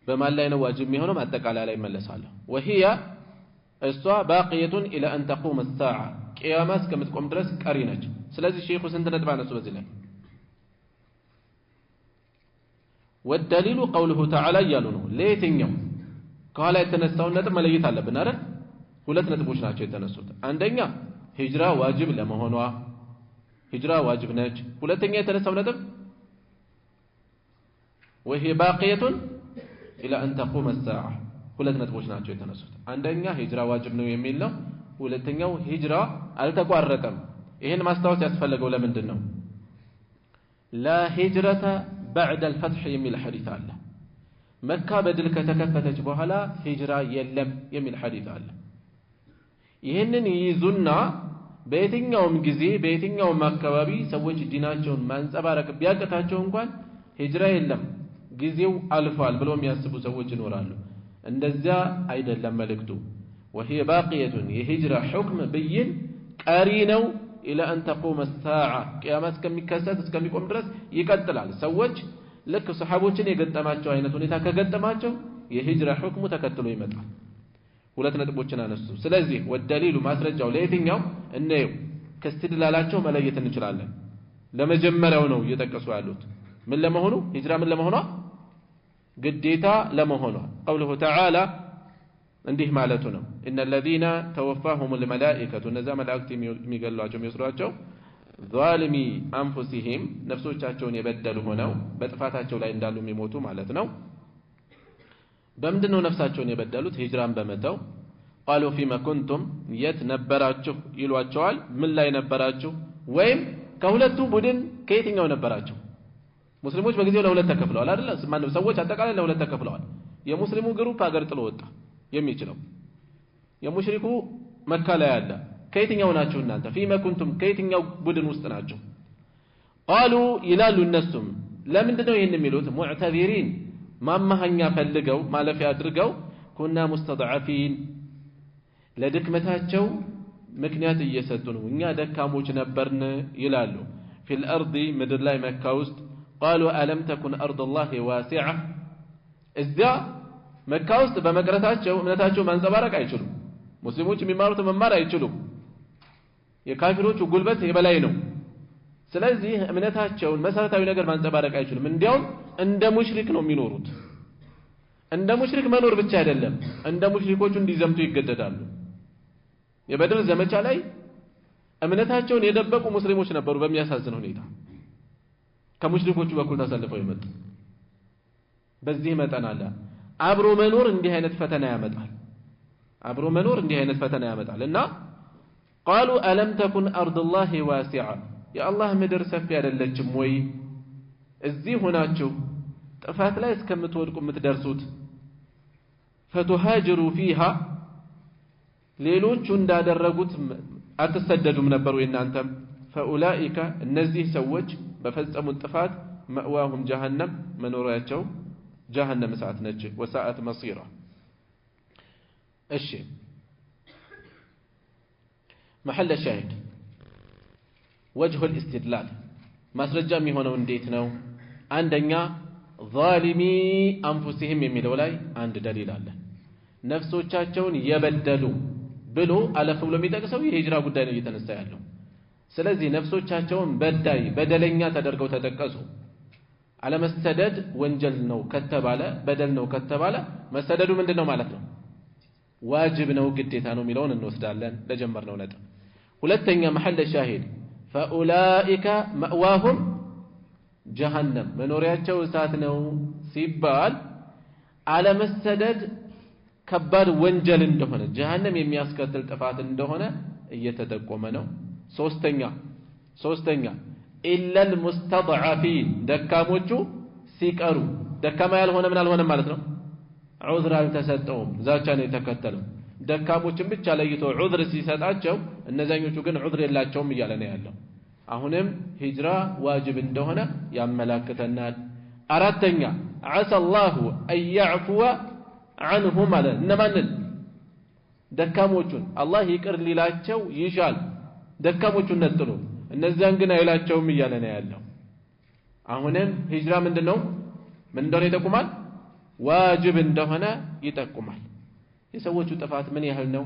بما لنا واجب مهنا ما اتقال عليه ملس عليه وهي الساعة باقية إلى أن تقوم الساعة قيامات كما تقوم درس قرينج سلازي الشيخ سنتنا تبعنا سوزله والدليل قوله تعالى يالونه ليتنيو قال يتنسون نتب مليت አለብን አይደል ሁለት ነጥቦች ናቸው የተነሱት አንደኛ ሂጅራ ዋጅብ ለመሆኗ ሂጅራ ዋጅብ ነች ሁለተኛ የተነሳው ነጥብ وهي باقية إلى أن تقوم الساعة ሁለት ነጥቦች ናቸው የተነሱት አንደኛ ሂጅራ ዋጅብ ነው የሚል ነው ሁለተኛው ሂጅራ አልተቋረጠም ይሄን ማስታወስ ያስፈልገው ለምንድን ነው لا هجرة بعد الفتح የሚል ሐዲስ አለ መካ በድል ከተከፈተች በኋላ ሂጅራ የለም የሚል ሐዲስ አለ ይሄንን ይዙና በየትኛውም ጊዜ በየትኛውም አካባቢ ሰዎች ዲናቸውን ማንጸባረቅ ቢያቀታቸው እንኳን ሂጅራ የለም ጊዜው አልፏል ብለው የሚያስቡ ሰዎች ይኖራሉ እንደዛ አይደለም መልእክቱ وهي باقية የሂጅራ حكم ብይን ቀሪ ነው إلى أن تقوم الساعة قيامات ከሚከሰት እስከሚቆም ድረስ ይቀጥላል ሰዎች ልክ ሰሃቦችን የገጠማቸው አይነት ሁኔታ ከገጠማቸው የሂጅራ حكሙ ተከትሎ ይመጣል ሁለት ነጥቦችን አነሱ ስለዚህ ወደሊሉ ማስረጃው ለየትኛው እነው ከስትድላላቸው መለየት እንችላለን ለመጀመሪያው ነው እየተጠቀሱ ያሉት ምን ለመሆኑ ሂጅራ ምን ለመሆኑ ግዴታ ለመሆኑ قوله تعالى እንዲህ ማለቱ ነው ان الذين توفاهم الملائكه እነዛ መላእክት የሚገሏቸው የሚስሯቸው ظالمي انفسهم ነፍሶቻቸውን የበደሉ ሆነው በጥፋታቸው ላይ እንዳሉ የሚሞቱ ማለት ነው በምንድነው ነፍሳቸውን የበደሉት ሂጅራን በመተው قالوا فيما كنتم يتنبراችሁ ይሏቸዋል ምን ላይ ነበራችሁ ወይም ከሁለቱ ቡድን ከየትኛው ነበራቸው? ሙስሊሞች በጊዜው ለሁለት ተከፍለዋል አይደል? ማነው ሰዎች አጠቃላይ ለሁለት ተከፍለዋል። የሙስሊሙ ግሩፕ አገር ጥሎ ወጣ የሚችለው፣ የሙሽሪኩ መካ ላይ አለ። ከየትኛው ናችሁ እናንተ? ፊማ ኩንቱም ከየትኛው ቡድን ውስጥ ናችሁ? ቃሉ ይላሉ እነሱም ለምንድነው ይሄን የሚሉት? ሙዕተዚሪን ማማሃኛ ፈልገው ማለፊያ አድርገው ኩና ሙስተضعفين ለድክመታቸው ምክንያት እየሰጡ ነው። እኛ ደካሞች ነበርን ይላሉ። ፊል አርዲ ምድር ላይ መካ ውስጥ قالوا ألم تكن أرض الله واسعة እዚያ መካ ውስጥ በመቅረታቸው እምነታቸው ማንጸባረቅ አይችሉም። ሙስሊሞች የሚማሩት መማር አይችሉም። የካፊሮቹ ጉልበት የበላይ ነው። ስለዚህ እምነታቸውን መሰረታዊ ነገር ማንጸባረቅ አይችሉም። እንዲያውም እንደ ሙሽሪክ ነው የሚኖሩት። እንደ ሙሽሪክ መኖር ብቻ አይደለም፣ እንደ ሙሽሪኮቹ እንዲዘምቱ ይገደዳሉ። የበድር ዘመቻ ላይ እምነታቸውን የደበቁ ሙስሊሞች ነበሩ። በሚያሳዝን ሁኔታ ከሙሽሪኮቹ በኩል ተሰልፈው ይመጡ። በዚህ መጠን አለ አብሮ መኖር እንዲህ አይነት ፈተና ያመጣል። አብሮ መኖር እንዲህ አይነት ፈተና ያመጣል እና قالوا ألم تكن أرض الله واسعة يا الله ምድር ሰፊ አይደለችም ወይ? እዚህ ሆናችሁ ጥፋት ላይ እስከምትወድቁ የምትደርሱት فتهاجروا فيها ሌሎቹ እንዳደረጉት አትሰደዱም ነበር ወይ እናንተም? فأولئك እነዚህ ሰዎች በፈጸሙት ጥፋት مأواهم جهنم መኖሪያቸው جهنم እሳት ነች። وساءت مصيرا እሺ محل الشاهد وجه الاستدلال ማስረጃ የሚሆነው እንዴት ነው? አንደኛ ظالمي انفسهم የሚለው ላይ አንድ ደሊል አለ። ነፍሶቻቸውን የበደሉ ብሎ አለፍ ብሎ የሚጠቅሰው የሂጅራ ጉዳይ ነው እየተነሳ ያለው። ስለዚህ ነፍሶቻቸውን በዳይ በደለኛ ተደርገው ተጠቀሱ። አለመሰደድ ወንጀል ነው ከተባለ በደል ነው ከተባለ መሰደዱ ምንድነው ማለት ነው? ዋጅብ ነው ግዴታ ነው የሚለውን እንወስዳለን ለጀመርነው ነጥብ። ሁለተኛ محل الشاهد فاولئك مأواهم جهنم መኖሪያቸው እሳት ነው ሲባል አለመሰደድ ከባድ ወንጀል እንደሆነ جهنم የሚያስከትል ጥፋት እንደሆነ እየተጠቆመ ነው። ሶስተኛ إلا المستضعفين ደካሞቹ ሲቀሩ ደካማ ያልሆነ ምን አልሆነም ማለት ነው? ዑዝር አልተሰጠውም፣ ዛቻ ነው የተከተለው። ደካሞችን ብቻ ለይቶ ዑዝር ሲሰጣቸው እነዛኞቹ ግን ዑዝር የላቸውም እያለ ነው ያለው። አሁንም ሂጅራ ዋጅብ እንደሆነ ያመላክተናል። አራተኛ عسى الله أن يعفو عنهم على እነማንን? ደካሞቹን አላህ ይቅር ሊላቸው ይሻል። ደካሞቹን ነጥሎ እነዚያን ግን አይላቸውም እያለ ነው ያለው። አሁንም ሂጅራ ምንድነው? ምን እንደሆነ ይጠቁማል? ዋጅብ እንደሆነ ይጠቁማል። የሰዎቹ ጥፋት ምን ያህል ነው?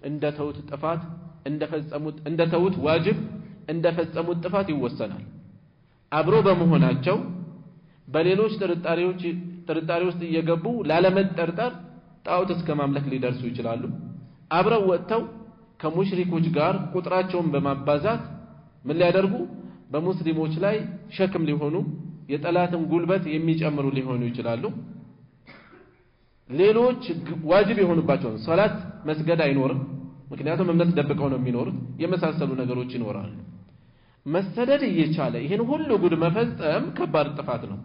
እንደተውት ጥፋት እንደተውት ዋጅብ እንደፈጸሙት ጥፋት ይወሰናል። አብሮ በመሆናቸው በሌሎች ጥርጣሬ ውስጥ እየገቡ ላለመጠርጠር ጣዖት እስከ ማምለክ ሊደርሱ ይችላሉ። አብረው ወጥተው ከሙሽሪኮች ጋር ቁጥራቸውን በማባዛት ምን ሊያደርጉ በሙስሊሞች ላይ ሸክም ሊሆኑ የጠላትን ጉልበት የሚጨምሩ ሊሆኑ ይችላሉ። ሌሎች ዋጅብ የሆኑባቸውን ሶላት መስገድ አይኖርም፣ ምክንያቱም እምነት ደብቀው ነው የሚኖሩት። የመሳሰሉ ነገሮች ይኖራሉ። መሰደድ እየቻለ ይሄን ሁሉ ጉድ መፈጸም ከባድ ጥፋት ነው።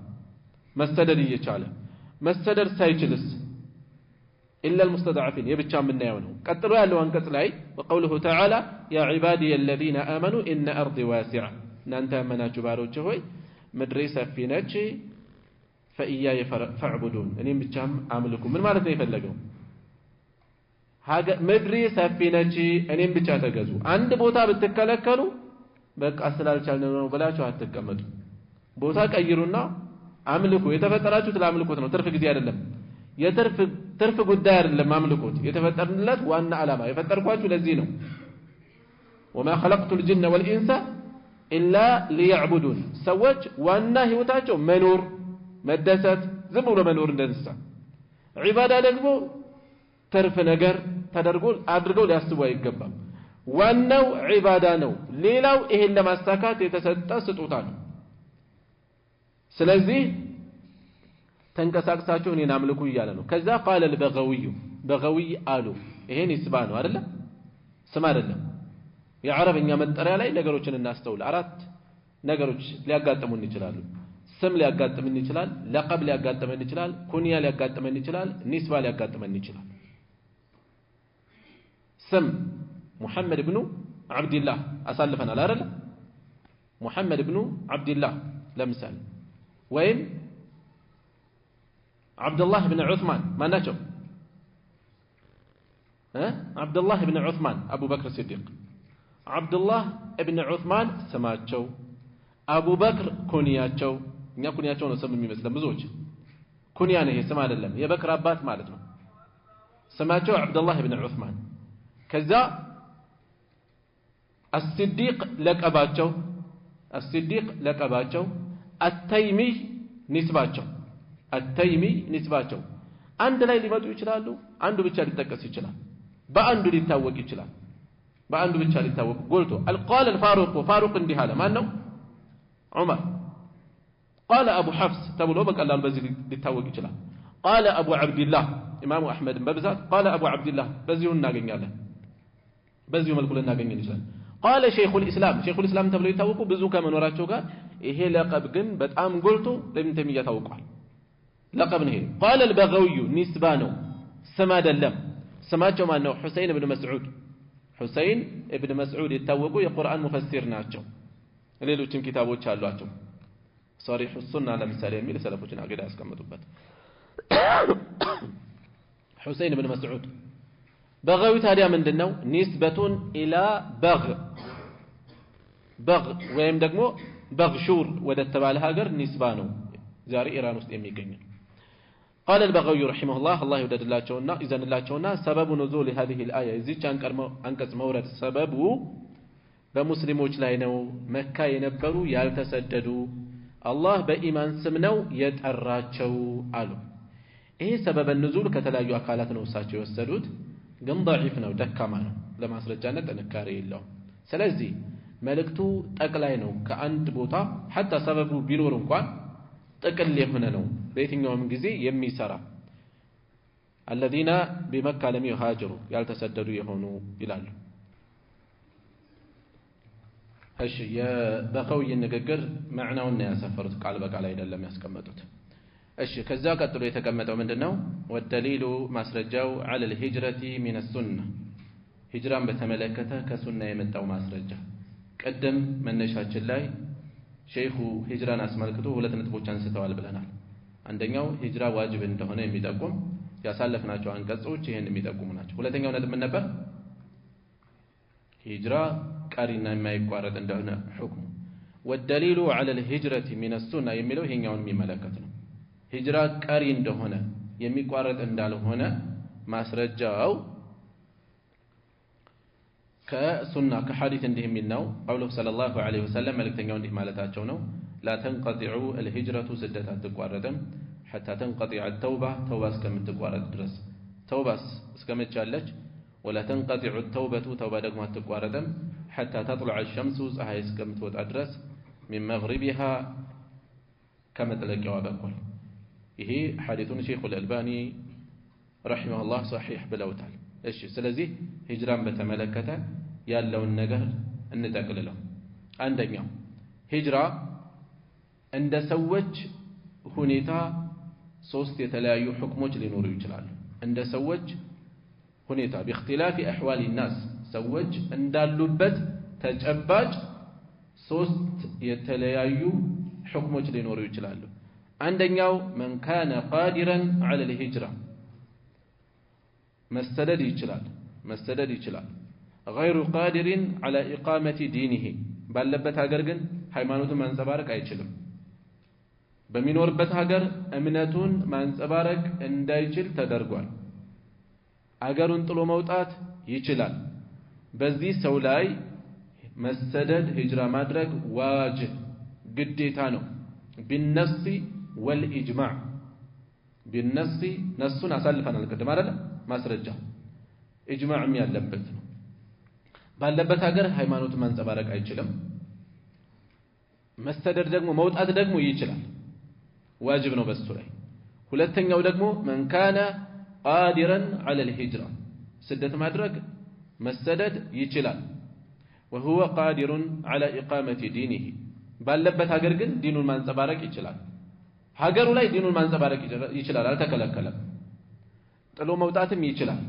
መሰደድ እየቻለ መሰደድ ሳይችልስ إلا المستضعفين يبتشا من نيونه قتلوا ያለው አንቀጽ ላይ وقوله تعالى يا عبادي الذين آمنوا إن أرضي واسعة እናንተ ያመናችሁ ባሮቼ ሆይ ምድሬ ሰፊ ነች فإياي فاعبدون እኔም ብቻም አምልኩ። ምን ማለት ነው የፈለገው? ምድሬ ሰፊ ነች እኔም ብቻ ተገዙ። አንድ ቦታ ብትከለከሉ በቃ ስላልቻልን ነው ብላችሁ አትቀመጡ። ቦታ ቀይሩና አምልኩ። የተፈጠራችሁት ለአምልኮት ነው፣ ትርፍ ጊዜ አይደለም። የትርፍ ጉዳይ አይደለም አምልኮት። የተፈጠርንለት ዋና ዓላማ የፈጠርኳችሁ ለዚህ ነው። وما خلقت الجن والانس الا ليعبدون ሰዎች ዋና ህይወታቸው መኖር መደሰት ዝም ብሎ መኖር እንደንሳ። ዒባዳ ደግሞ ተርፍ ነገር ተደርጎ አድርገው ሊያስቡ አይገባም። ዋናው ዒባዳ ነው። ሌላው ይሄን ለማስተካከል የተሰጠ ስጦታ ነው። ስለዚህ ተንቀሳቅሳችሁ እኔን አምልኩ እያለ ነው። ከዛ قال البغوي በغوي አሉ። ይሄን ይስባ ነው አይደለ? ስም አይደለም። የአረብኛ መጠሪያ ላይ ነገሮችን እናስተውል። አራት ነገሮች ሊያጋጥሙን ይችላሉ። ስም ሊያጋጥመን ይችላል፣ ለቀብ ሊያጋጥመን ይችላል፣ ኩንያ ሊያጋጥመን ይችላል፣ ኒስባ ሊያጋጥመን ይችላል። ስም ሙሐመድ ኢብኑ አብዱላህ አሳልፈናል አይደል? ሙሐመድ ኢብኑ አብዱላህ ለምሳሌ ወይም አብዱላህ ኢብኑ ዑስማን ማናቸው? አብዱላህ ኢብኑ ዑስማን አቡበክር ሲዲቅ። አብዱላህ ኢብኑ ዑስማን ስማቸው፣ አቡበክር ኩንያቸው። እኛ ኩንያቸው ነው ስም የሚመስለን ብዙዎች። ኩንያ ነው ይሄ ስም አይደለም፣ የበክር አባት ማለት ነው። ስማቸው አብዱላህ ኢብኑ ዑስማን። ከዛ አስሲዲቅ ለቀባቸው፣ አስሲዲቅ ለቀባቸው፣ አተይሚ ኒስባቸው፣ አተይሚ ኒስባቸው። አንድ ላይ ሊመጡ ይችላሉ፣ አንዱ ብቻ ሊጠቀስ ይችላል፣ በአንዱ ሊታወቅ ይችላል፣ በአንዱ ብቻ ሊታወቅ ጎልቶ ቃለ አልፋሩቅ ፋሩቅ እንዲህ አለ። ማን ነው? ዑመር። ቃለ አቡ ሐፍስ ተብሎ በቀላሉ በዚህ ሊታወቅ ይችላል። ቃለ አቡ ዓብድላህ ኢማሙ አሕመድን በብዛት ቃለ አቡ ዓብድላህ በዚሁ እናገኛለን፣ በዚሁ መልኩ ልናገኝ እንችላለን። ቃለ ሸይኹል ኢስላም ተብሎ ይታወቁ ብዙ ከመኖራቸው ጋር ይሄ ለቀብ ግን በጣም ጎልቶ ለኢብኑ ተይሚያ ታውቋል። ለቀብ ነው ይሄ። ቃለ አልበገዊዩ ኒስባ ነው ስም አይደለም። ስማቸው ማን ነው? ሁሰይን ኢብኑ መስዑድ። ሁሰይን ኢብኑ መስዑድ የታወቁ የቁርአን ሙፈሲር ናቸው። ሌሎችም ኪታቦች አሏቸው። ሷሪሑ ሱና ለምሳሌ የሚል ሰለፎችን አቂዳ ያስቀምጡበት። ሁሰይን ኢብኑ መስዑድ። በገዊ ታዲያ ምንድነው? ኒስበቱን ኢላ በግ ወይም ደግሞ በግሹር ወደ ተባለ ሀገር ኒስባ ነው። ዛሬ ኢራን ውስጥ የሚገኝ قال البغوي رحمه الله الله يودد لاچونا اذن لاچونا سبب نزول هذه الايه እዚች አንቀጽ መውረድ ሰበቡ በሙስሊሞች ላይ ነው። መካ የነበሩ ያልተሰደዱ አላህ በኢማን ስም ነው የጠራቸው አሉ። ይሄ ሰበበ ንዙል ከተለያዩ አካላት ነው እሳቸው የወሰዱት፣ ግን ضعيف ነው፣ ደካማ ነው፣ ለማስረጃነት ጥንካሬ የለውም። ስለዚህ መልእክቱ ጠቅላይ ነው። ከአንድ ቦታ حتى ሰበቡ ቢኖር እንኳን ጥቅል የሆነ ነው፣ በየትኛውም ጊዜ የሚሰራ الذين بمكة لم يهاجروا ያልተሰደዱ የሆኑ ይላሉ። እሺ የበቀውይ ንግግር ማዕናውን ነው ያሰፈሩት፣ ቃል በቃል አይደለም ያስቀመጡት። እሺ ከዛ ቀጥሎ የተቀመጠው ምንድነው? ወደሊሉ ማስረጃው على الهجرة من السنة ሂጅራን በተመለከተ ከሱና የመጣው ማስረጃ። ቀደም መነሻችን ላይ ሼኹ ሂጅራን አስመልክቶ ሁለት ነጥቦች አንስተዋል ብለናል። አንደኛው ሂጅራ ዋጅብ እንደሆነ የሚጠቁም ያሳለፍናቸው አንቀጾች ይሄን የሚጠቁሙ ናቸው። ሁለተኛው ነጥብ ምን ነበር? ሂጅራ ቀሪና የማይቋረጥ እንደሆነ ሁክሙ። ወደሊሉ على الهجرة من السنة የሚለው ይሄኛውን የሚመለከት ነው። ሂጅራ ቀሪ እንደሆነ የሚቋረጥ እንዳልሆነ ማስረጃው ከሱና ከሐዲስ እንዲህ የሚል ነው። ቀውሉ ሰለላሁ ዐለይሂ ወሰለም መልእክተኛው እንዲህ ማለታቸው ነው። لا تنقطع الهجرة سدت አትቋረጥም حتى تنقطع التوبة توبة እስከምትቋረጥ ድረስ توبة እስከመቻለች ولا تنقطع التوبة توبة ደግሞ አትቋረጥም حتى تطلع الشمس ፀሐይ እስከምትወጣ ድረስ من مغربها ከመጥለቂያዋ በኩል። ይሄ ሐዲሱን ሼኹ አልአልባኒ ረሂመሁላህ ሷሂህ ብለውታል። እሺ ስለዚህ ሂጅራን በተመለከተ ያለውን ነገር እንጠቅልለው። አንደኛው ሂጅራ እንደ ሰዎች ሁኔታ ሶስት የተለያዩ ሁክሞች ሊኖሩ ይችላሉ። እንደ ሰዎች ሁኔታ باختلاف احوال الناس ሰዎች እንዳሉበት ተጨባጭ ሶስት የተለያዩ ሁክሞች ሊኖሩ ይችላሉ። አንደኛው من كان قادرا على الهجرة መሰደድ ይችላል غير قادر على إقامة دينه ባለበት ሀገር ግን ሃይማኖቱን ማንጸባረቅ አይችልም። በሚኖርበት ሀገር እምነቱን ማንጸባረቅ እንዳይችል ተደርጓል። አገሩን ጥሎ መውጣት ይችላል። በዚህ ሰው ላይ መሰደድ ሂጅራ ማድረግ ዋጅብ ግዴታ ነው። بالنص والإجماع بالنص ነሱን አሳልፈናል ቅድም አይደል? ማስረጃ ኢጅማዕም ያለበት ነው። ባለበት ሀገር ሃይማኖቱን ማንጸባረቅ አይችልም። መሰደድ ደግሞ መውጣት ደግሞ ይችላል፣ ዋጅብ ነው በሱ ላይ። ሁለተኛው ደግሞ من كان قادرا على الهجرة ስደት ማድረግ መሰደድ ይችላል። وهو قادر على إقامة دينه ባለበት ሀገር ግን ዲኑን ማንጸባረቅ ይችላል ሀገሩ ላይ ዲኑን ማንጸባረቅ ይችላል አልተከለከለም ጥሎ መውጣትም ይችላል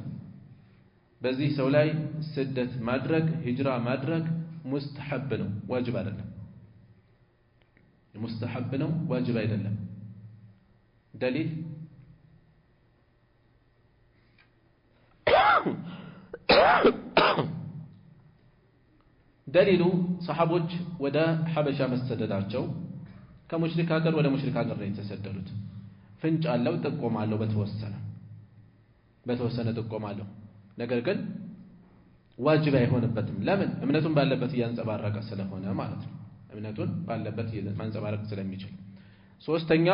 በዚህ ሰው ላይ ስደት ማድረግ ሂጅራ ማድረግ ሙስተሐብ ነው ዋጅብ አይደለም ሙስተሐብ ነው ዋጅብ አይደለም دليل دليل صحابوች ወደ ሐበሻ መሰደዳቸው ከሙሽሪክ ሀገር ወደ ሙሽሪክ ሀገር ነው የተሰደዱት ፍንጭ አለው ጥቆማለው በተወሰነ ጥቆማለው ነገር ግን ዋጅብ አይሆንበትም ለምን እምነቱን ባለበት ያንጸባረቀ ስለሆነ ማለት ነው እምነቱን ባለበት ማንጸባረቅ ስለሚችል ሶስተኛ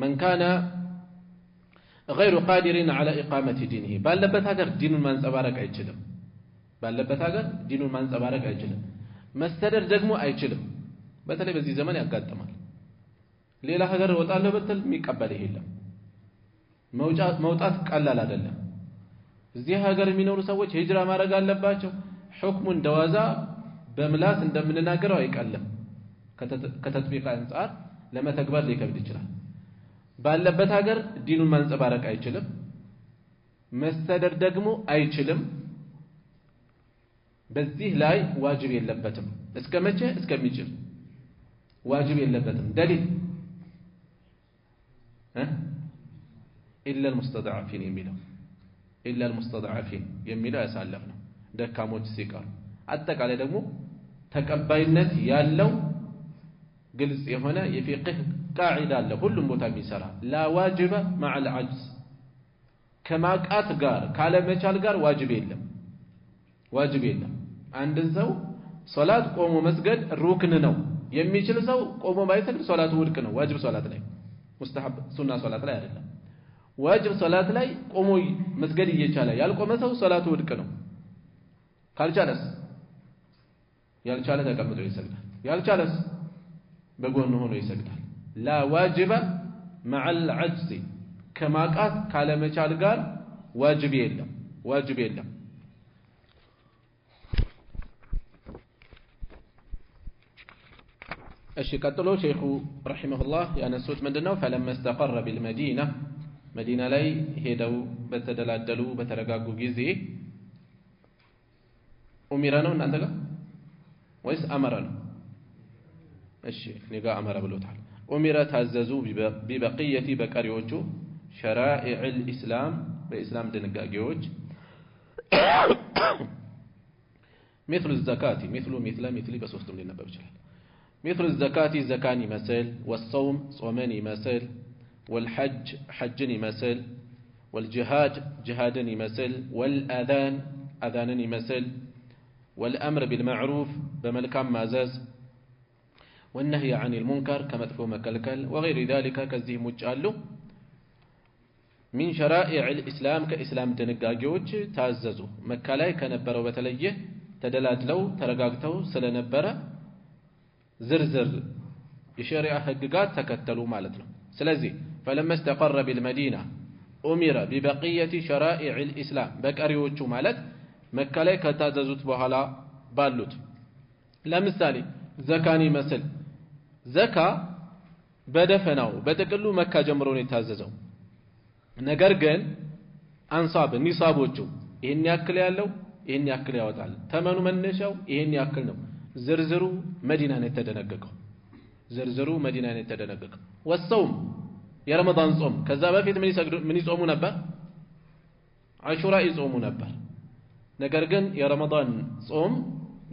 من كان غير قادر على إقامة دينه ባለበት ሀገር ዲኑን ማንጸባረቅ አይችልም ባለበት ሀገር ዲኑን ማንጸባረቅ አይችልም መስተደር ደግሞ አይችልም በተለይ በዚህ ዘመን ያጋጥማል ሌላ ሀገር ወጣለሁ በተል የሚቀበል የለም መውጣት ቀላል አይደለም እዚህ ሀገር የሚኖሩ ሰዎች ሂጅራ ማድረግ አለባቸው ሁክሙ እንደዋዛ በምላስ እንደምንናገረው አይቀልም ከተጥቢቅ አንፃር ለመተግበር ሊከብድ ይችላል ባለበት ሀገር ዲኑን ማንጸባረቅ አይችልም መስተደር ደግሞ አይችልም በዚህ ላይ ዋጅብ የለበትም እስከመቼ እስከሚችል ዋጅብ የለበትም ደሊል إلا المستضعفين የሚለው ያሳለፍነው ደካሞች ሲቀር አጠቃላይ ደግሞ ተቀባይነት ያለው ግልጽ የሆነ የፊቅህ ቃዒዳ አለ ሁሉም ቦታ የሚሰራ ላ ዋጅበ مع العجز ከማቃት ጋር ካለመቻል ጋር ዋጅብ የለም አንድ ሰው ሶላት ቆሞ መስገድ ሩክን ነው የሚችል ሰው ቆሞ ባይሰግድ ሶላቱ ውድቅ ነው ዋጅብ ሶላት ላይ ሙስተሐብ ሱና ሶላት ላይ አይደለም ዋጅብ ሶላት ላይ ቆሞ መስገድ እየቻለ ያልቆመ ሰው ሶላቱ ውድቅ ነው ካልቻለስ ያልቻለ ተቀምጦ ይሰግዳል ያልቻለስ በጎን ሆኖ ይሰግዳል ላ ዋጅበ مع العجز ከማቃት ካለመቻል ጋር ዋጅብ የለም እሺ ቀጥሎ ሼኹ ረሂመሁላህ ያነሱት ምንድነው فلما استقر بالمدينة መዲና ላይ ሄደው በተደላደሉ በተረጋጉ ጊዜ ኡሚራ ነው እናንተ ጋር ወይስ አመራ ነው እሺ ንጋ አመራ ብሎታል ኡሚራ ታዘዙ ببقيه በቀሪዎቹ شرائع الاسلام በእስላም ድንጋጌዎች مثل الزكاه مثل በሶስቱም ሊነበብ ይችላል مثل الزكاه زكاه يمثل والصوم صومان يمثل والحج حج يمثل والجهاد جهاد يمثل والأذان أذان يمثل والأمر بالمعروف بملكام معزز والنهي عن المنكر كما تفهم كالكل وغير ذلك كزيه مجعله من شرائع الإسلام كإسلام دنقاقيوج تعززوا مكة لاي كنبروا بتليه تدلادلو ترقاقتو سلنبرا زرزر يشارع حققات تكتلوا مالتنا سلازي فلما استقر بالمدينة أمر ببقية شرائع الإسلام بكاريوچو مالت مكة لاي كتاززوت بحالا بالوت لمثالي زكاني مثل زكا بدفناو بتقلو مكة جمرون يتاززو ነገር ግን አንሳብ ኒሳቦቹ ይሄን ያክል ያለው ይሄን ያክል ያወጣል ተመኑ መነሻው ይሄን ያክል ነው ዝርዝሩ መዲና ነው የተደነገገው ወሰውም የረመዳን ጾም ከዛ በፊት ምን ይጾሙ ነበር አሹራ ይጾሙ ነበር ነገር ግን የረመዳን ጾም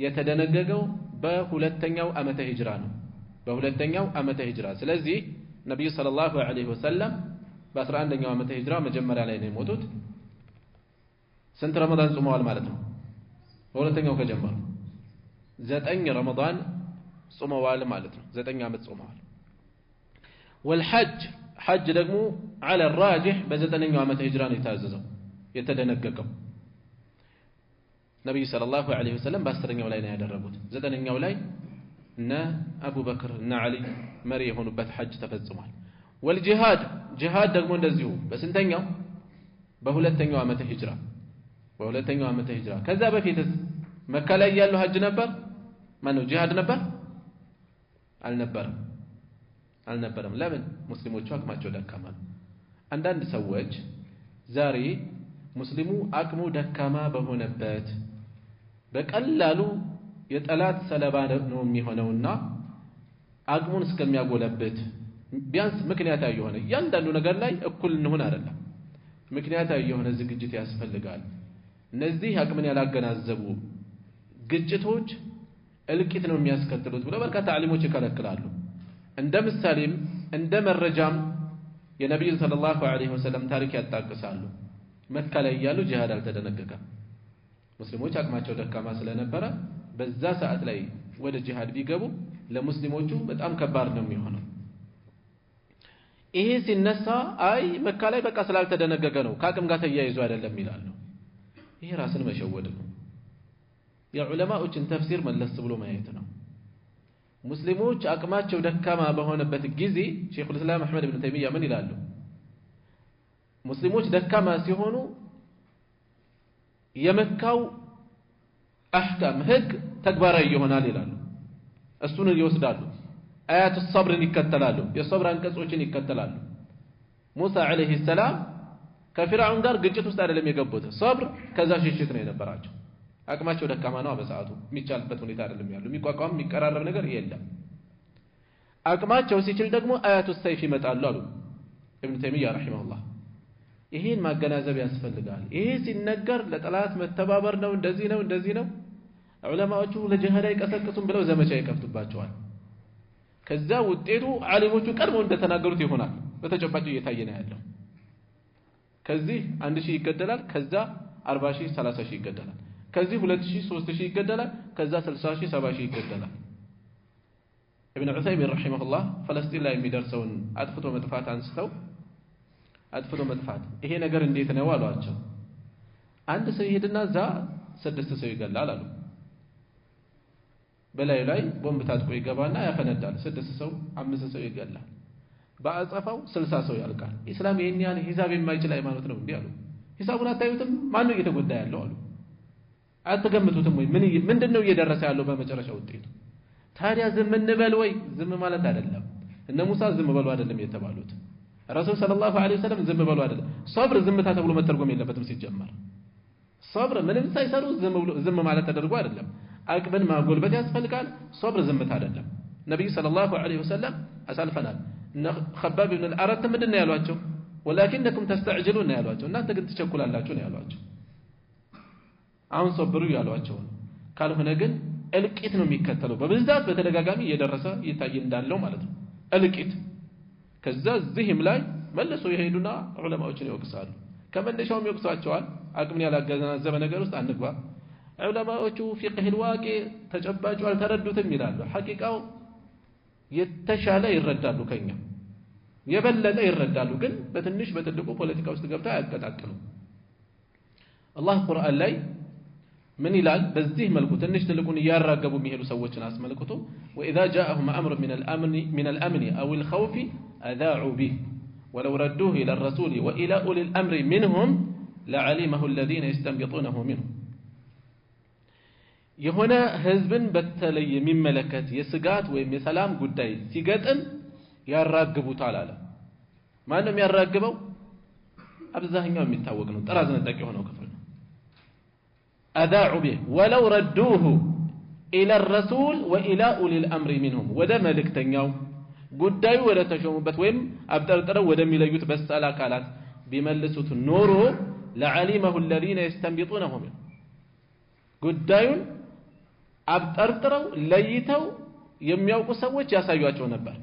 የተደነገገው በሁለተኛው ዓመተ ሂጅራ ነው ስለዚህ ነብዩ ሰለላሁ ዐለይሂ ወሰለም በ11ኛው ዓመተ ሂጅራ መጀመሪያ ላይ ነው የሞቱት ስንት ረመዳን ጾመዋል ማለት ነው በሁለተኛው ከጀመሩ 9 ረመዳን ጾመዋል ማለት ነው 9 ዓመት ጾመዋል والحج حج ደግሞ على الراجح በ9ኛው ዓመተ ሂጅራ ነው የታዘዘው የተደነገገው ነብዩ ሰለላሁ ዐለይሂ ወሰለም በ10ኛው ላይ ነው ያደረጉት 9ኛው ላይ እና አቡበክር እና አሊ መሪ የሆኑበት ሐጅ ተፈጽሟል والجهاد جهاد ደግሞ እንደዚሁ በስንተኛው በሁለተኛው ዓመተ ሂጅራ በሁለተኛው ዓመተ ሂጅራ ከዛ በፊትስ መካ ላይ ያለው ሐጅ ነበር ማነው ጂሃድ ነበር አልነበረም ለምን ሙስሊሞቹ አቅማቸው ደካማ ነው አንዳንድ ሰዎች ዛሬ ሙስሊሙ አቅሙ ደካማ በሆነበት በቀላሉ የጠላት ሰለባ ነው የሚሆነውና አቅሙን እስከሚያጎለበት ቢያንስ ምክንያታዊ የሆነ እያንዳንዱ ነገር ላይ እኩል እንሆን አይደለም ምክንያታዊ የሆነ ዝግጅት ያስፈልጋል እነዚህ አቅምን ያላገናዘቡ ግጭቶች እልቂት ነው የሚያስከትሉት ብለው በርካታ ዓሊሞች ይከለክላሉ እንደ ምሳሌም እንደ መረጃም የነብዩ ሰለላሁ ዐለይሂ ወሰለም ታሪክ ያጣቅሳሉ መካ ላይ ያሉ ጂሃድ አልተደነገገም ሙስሊሞች አቅማቸው ደካማ ስለነበረ በዛ ሰዓት ላይ ወደ ጂሃድ ቢገቡ ለሙስሊሞቹ በጣም ከባድ ነው የሚሆነው ይሄ ሲነሳ አይ መካ ላይ በቃ ስላልተደነገገ ነው ከአቅም ጋር ተያይዞ አይደለም ይላሉ ይሄ ራስን መሸወድ ነው የዑለማዎችን ተፍሲር መለስ ብሎ ማየት ነው ሙስሊሞች አቅማቸው ደካማ በሆነበት ጊዜ ሼኹል እስላም አህመድ ኢብኑ ተይሚያ ምን ይላሉ ሙስሊሞች ደካማ ሲሆኑ የመካው አህካም ህግ ተግባራዊ ይሆናል ይላሉ እሱን ይወስዳሉ አያቱ ሶብርን ይከተላሉ የሶብር አንቀጾችን ይከተላሉ ሙሳ አለይሂ ሰላም ከፊርዓውን ጋር ግጭት ውስጥ አይደለም የገቡት ሶብር ከዛ ሽሽት ነው የነበራቸው አቅማቸው ደካማ ነው በሰዓቱ የሚቻልበት ሁኔታ አይደለም ያለው የሚቋቋም የሚቀራረብ ነገር የለም አቅማቸው ሲችል ደግሞ አያቱ ሰይፍ ይመጣሉ አሉ ኢብኑ ተይሚያ ረሂመሁላህ ይሄን ማገናዘብ ያስፈልጋል ይሄ ሲነገር ለጠላት መተባበር ነው እንደዚህ ነው ዑለማዎቹ ለጂሃድ አይቀሰቅሱም ብለው ዘመቻ ይከፍቱባቸዋል ከዛ ውጤቱ ዓሊሞቹ ቀድመው እንደተናገሩት ይሆናል በተጨባጭ እየታየ ነው ያለው ከዚህ 1000 ይገደላል ከዛ 40000 30000 ይገደላል ከዚህ 2000 3000 ይገደላል ከዛ 60000 70000 ይገደላል ኢብኑ ዑሰይሚን ረሂመሁላህ ፍልስጤም ላይ የሚደርሰውን አጥፍቶ መጥፋት አንስተው አጥፍቶ መጥፋት ይሄ ነገር እንዴት ነው አሏቸው አንድ ሰው ይሄድና ዛ 6 ሰው ይገላል አሉ በላይ ላይ ቦምብ ታጥቆ ይገባና ያፈነዳል 6 ሰው 5 ሰው ይገላል በአጸፋው 60 ሰው ያልቃል ኢስላም ይሄን ያህል ሂሳብ የማይችል ሃይማኖት ነው እንዴ አሉ ሂሳቡን አታዩትም ማን ነው እየተጎዳ ያለው አሉ አትገምቱትም ወይ ምንድነው እየደረሰ ያለው በመጨረሻ ውጤቱ ታዲያ ዝም እንበል ወይ ዝም ማለት አይደለም እነ ሙሳ ዝም በሉ አይደለም የተባሉት ረሱል ሰለላሁ ዐለይሂ ወሰለም ዝም በሉ አይደለም ሶብር ዝምታ ተብሎ መተርጎም የለበትም ሲጀመር ሶብር ምንም ሳይሰሩ ዝም ማለት ተደርጎ አይደለም አቅምን ማጎልበት ያስፈልጋል ሶብር ዝምታ አይደለም ነብዩ ሰለላሁ ዐለይሂ ወሰለም አሳልፈናል ኸባብ ኢብኑ አልአረት ምንድነው ያሏቸው ወላኪንኩም ተስተዕጅሉን ያሏቸው እናንተ ግን ትቸኩላላችሁ ነው ያሏቸው አሁን ሶብሩ ያሏቸው ካልሆነ ግን እልቂት ነው የሚከተለው በብዛት በተደጋጋሚ እየደረሰ ይታይ እንዳለው ማለት ነው እልቂት ከዛ እዚህም ላይ መልሶ ይሄዱና ዑለማዎችን ይወቅሳሉ ከመነሻውም ይወቅሳቸዋል አቅምን ያላገናዘበ ነገር ውስጥ አንግባ ዑለማዎቹ ፊቅህ الواقع ተጨባጭ አልተረዱትም ይላሉ ሐቂቃው የተሻለ ይረዳሉ ከኛ የበለጠ ይረዳሉ ግን በትንሽ በትልቁ ፖለቲካ ውስጥ ገብተው ያቀጣጥሉ አላህ ቁርአን ላይ ምን ይላል በዚህ መልኩ ትንሽ ትልቁን ያራገቡ የሚሄዱ ሰዎችን አስመልክቶ واذا جاءهم امر من الامن او الخوف اذاعوا به ولو ردوه الى الرسول والى اولي الامر منهم لعلمه الذين يستنبطونه منهم የሆነ ህዝብን በተለይ የሚመለከት የስጋት ወይም የሰላም ጉዳይ ሲገጥም ያራግቡታል አለ ማንም ያራግበው አብዛኛው የሚታወቅ ነው ጥራዝ ነጠቅ የሆነው ክፍል ነው اذاعوا به ولو ردوه الى الرسول والى اولي الامر منهم ወደ መልእክተኛው ጉዳዩ ወደ ተሾሙበት ወይም አብጠርጥረው ወደሚለዩት በሳል አካላት ቢመልሱት ኖሮ لعلمه الذين يستنبطونه منه ጉዳዩን አብጠርጥረው ለይተው የሚያውቁ ሰዎች ያሳዩአቸው ነበር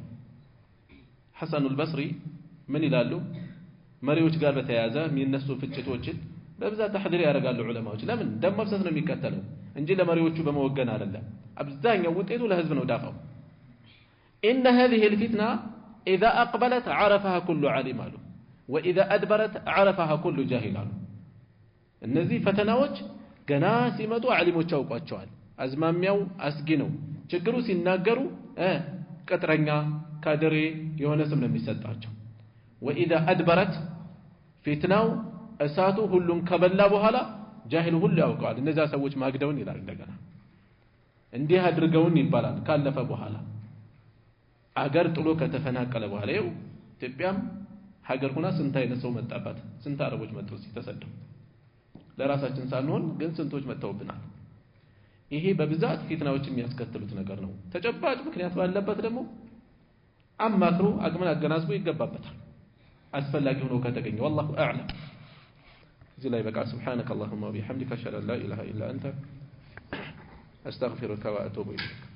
ሐሰኑል በስሪ ምን ይላሉ መሪዎች ጋር በተያያዘ የሚነሱ ፍጭቶችን በብዛት ተሕዲር ያደርጋሉ ዑለማዎች ለምን ደም መፍሰስ ነው የሚከተለው እንጂ ለመሪዎቹ በመወገን አይደለም አብዛኛው ውጤቱ ለህዝብ ነው ዳፋው ان هذه الفتنه اذا اقبلت عرفها كل عالم واذا ادبرت عرفها كل جاهل እነዚህ ፈተናዎች ገና ሲመጡ ዓሊሞች ያውቋቸዋል አዝማሚያው አስጊ ነው ችግሩ ሲናገሩ ቅጥረኛ ካድሬ የሆነ ስም ነው የሚሰጣቸው واذا ادبرت فتناው እሳቱ ሁሉም ከበላ በኋላ ጃሂል ሁሉ ያውቀዋል እነዛ ሰዎች ማግደውን ይላል እንደገና እንዲህ አድርገውን ይባላል ካለፈ በኋላ አገር ጥሎ ከተፈናቀለ በኋላ ይው ኢትዮጵያም ሀገር ሆና ስንት አይነት ሰው መጣባት ስንት አረቦች መጥተው ሲተሰደው ለራሳችን ሳንሆን ግን ስንቶች መጥተውብናል ይሄ በብዛት ፊትናዎች የሚያስከትሉት ነገር ነው ተጨባጭ ምክንያት ባለበት ደግሞ አማክሩ አቅምን አገናዝቦ ይገባበታል አስፈላጊ ሆኖ ከተገኘ والله اعلم እዚህ ላይ በቃ سبحانك اللهم وبحمدك اشهد ان لا اله الا انت استغفرك واتوب اليك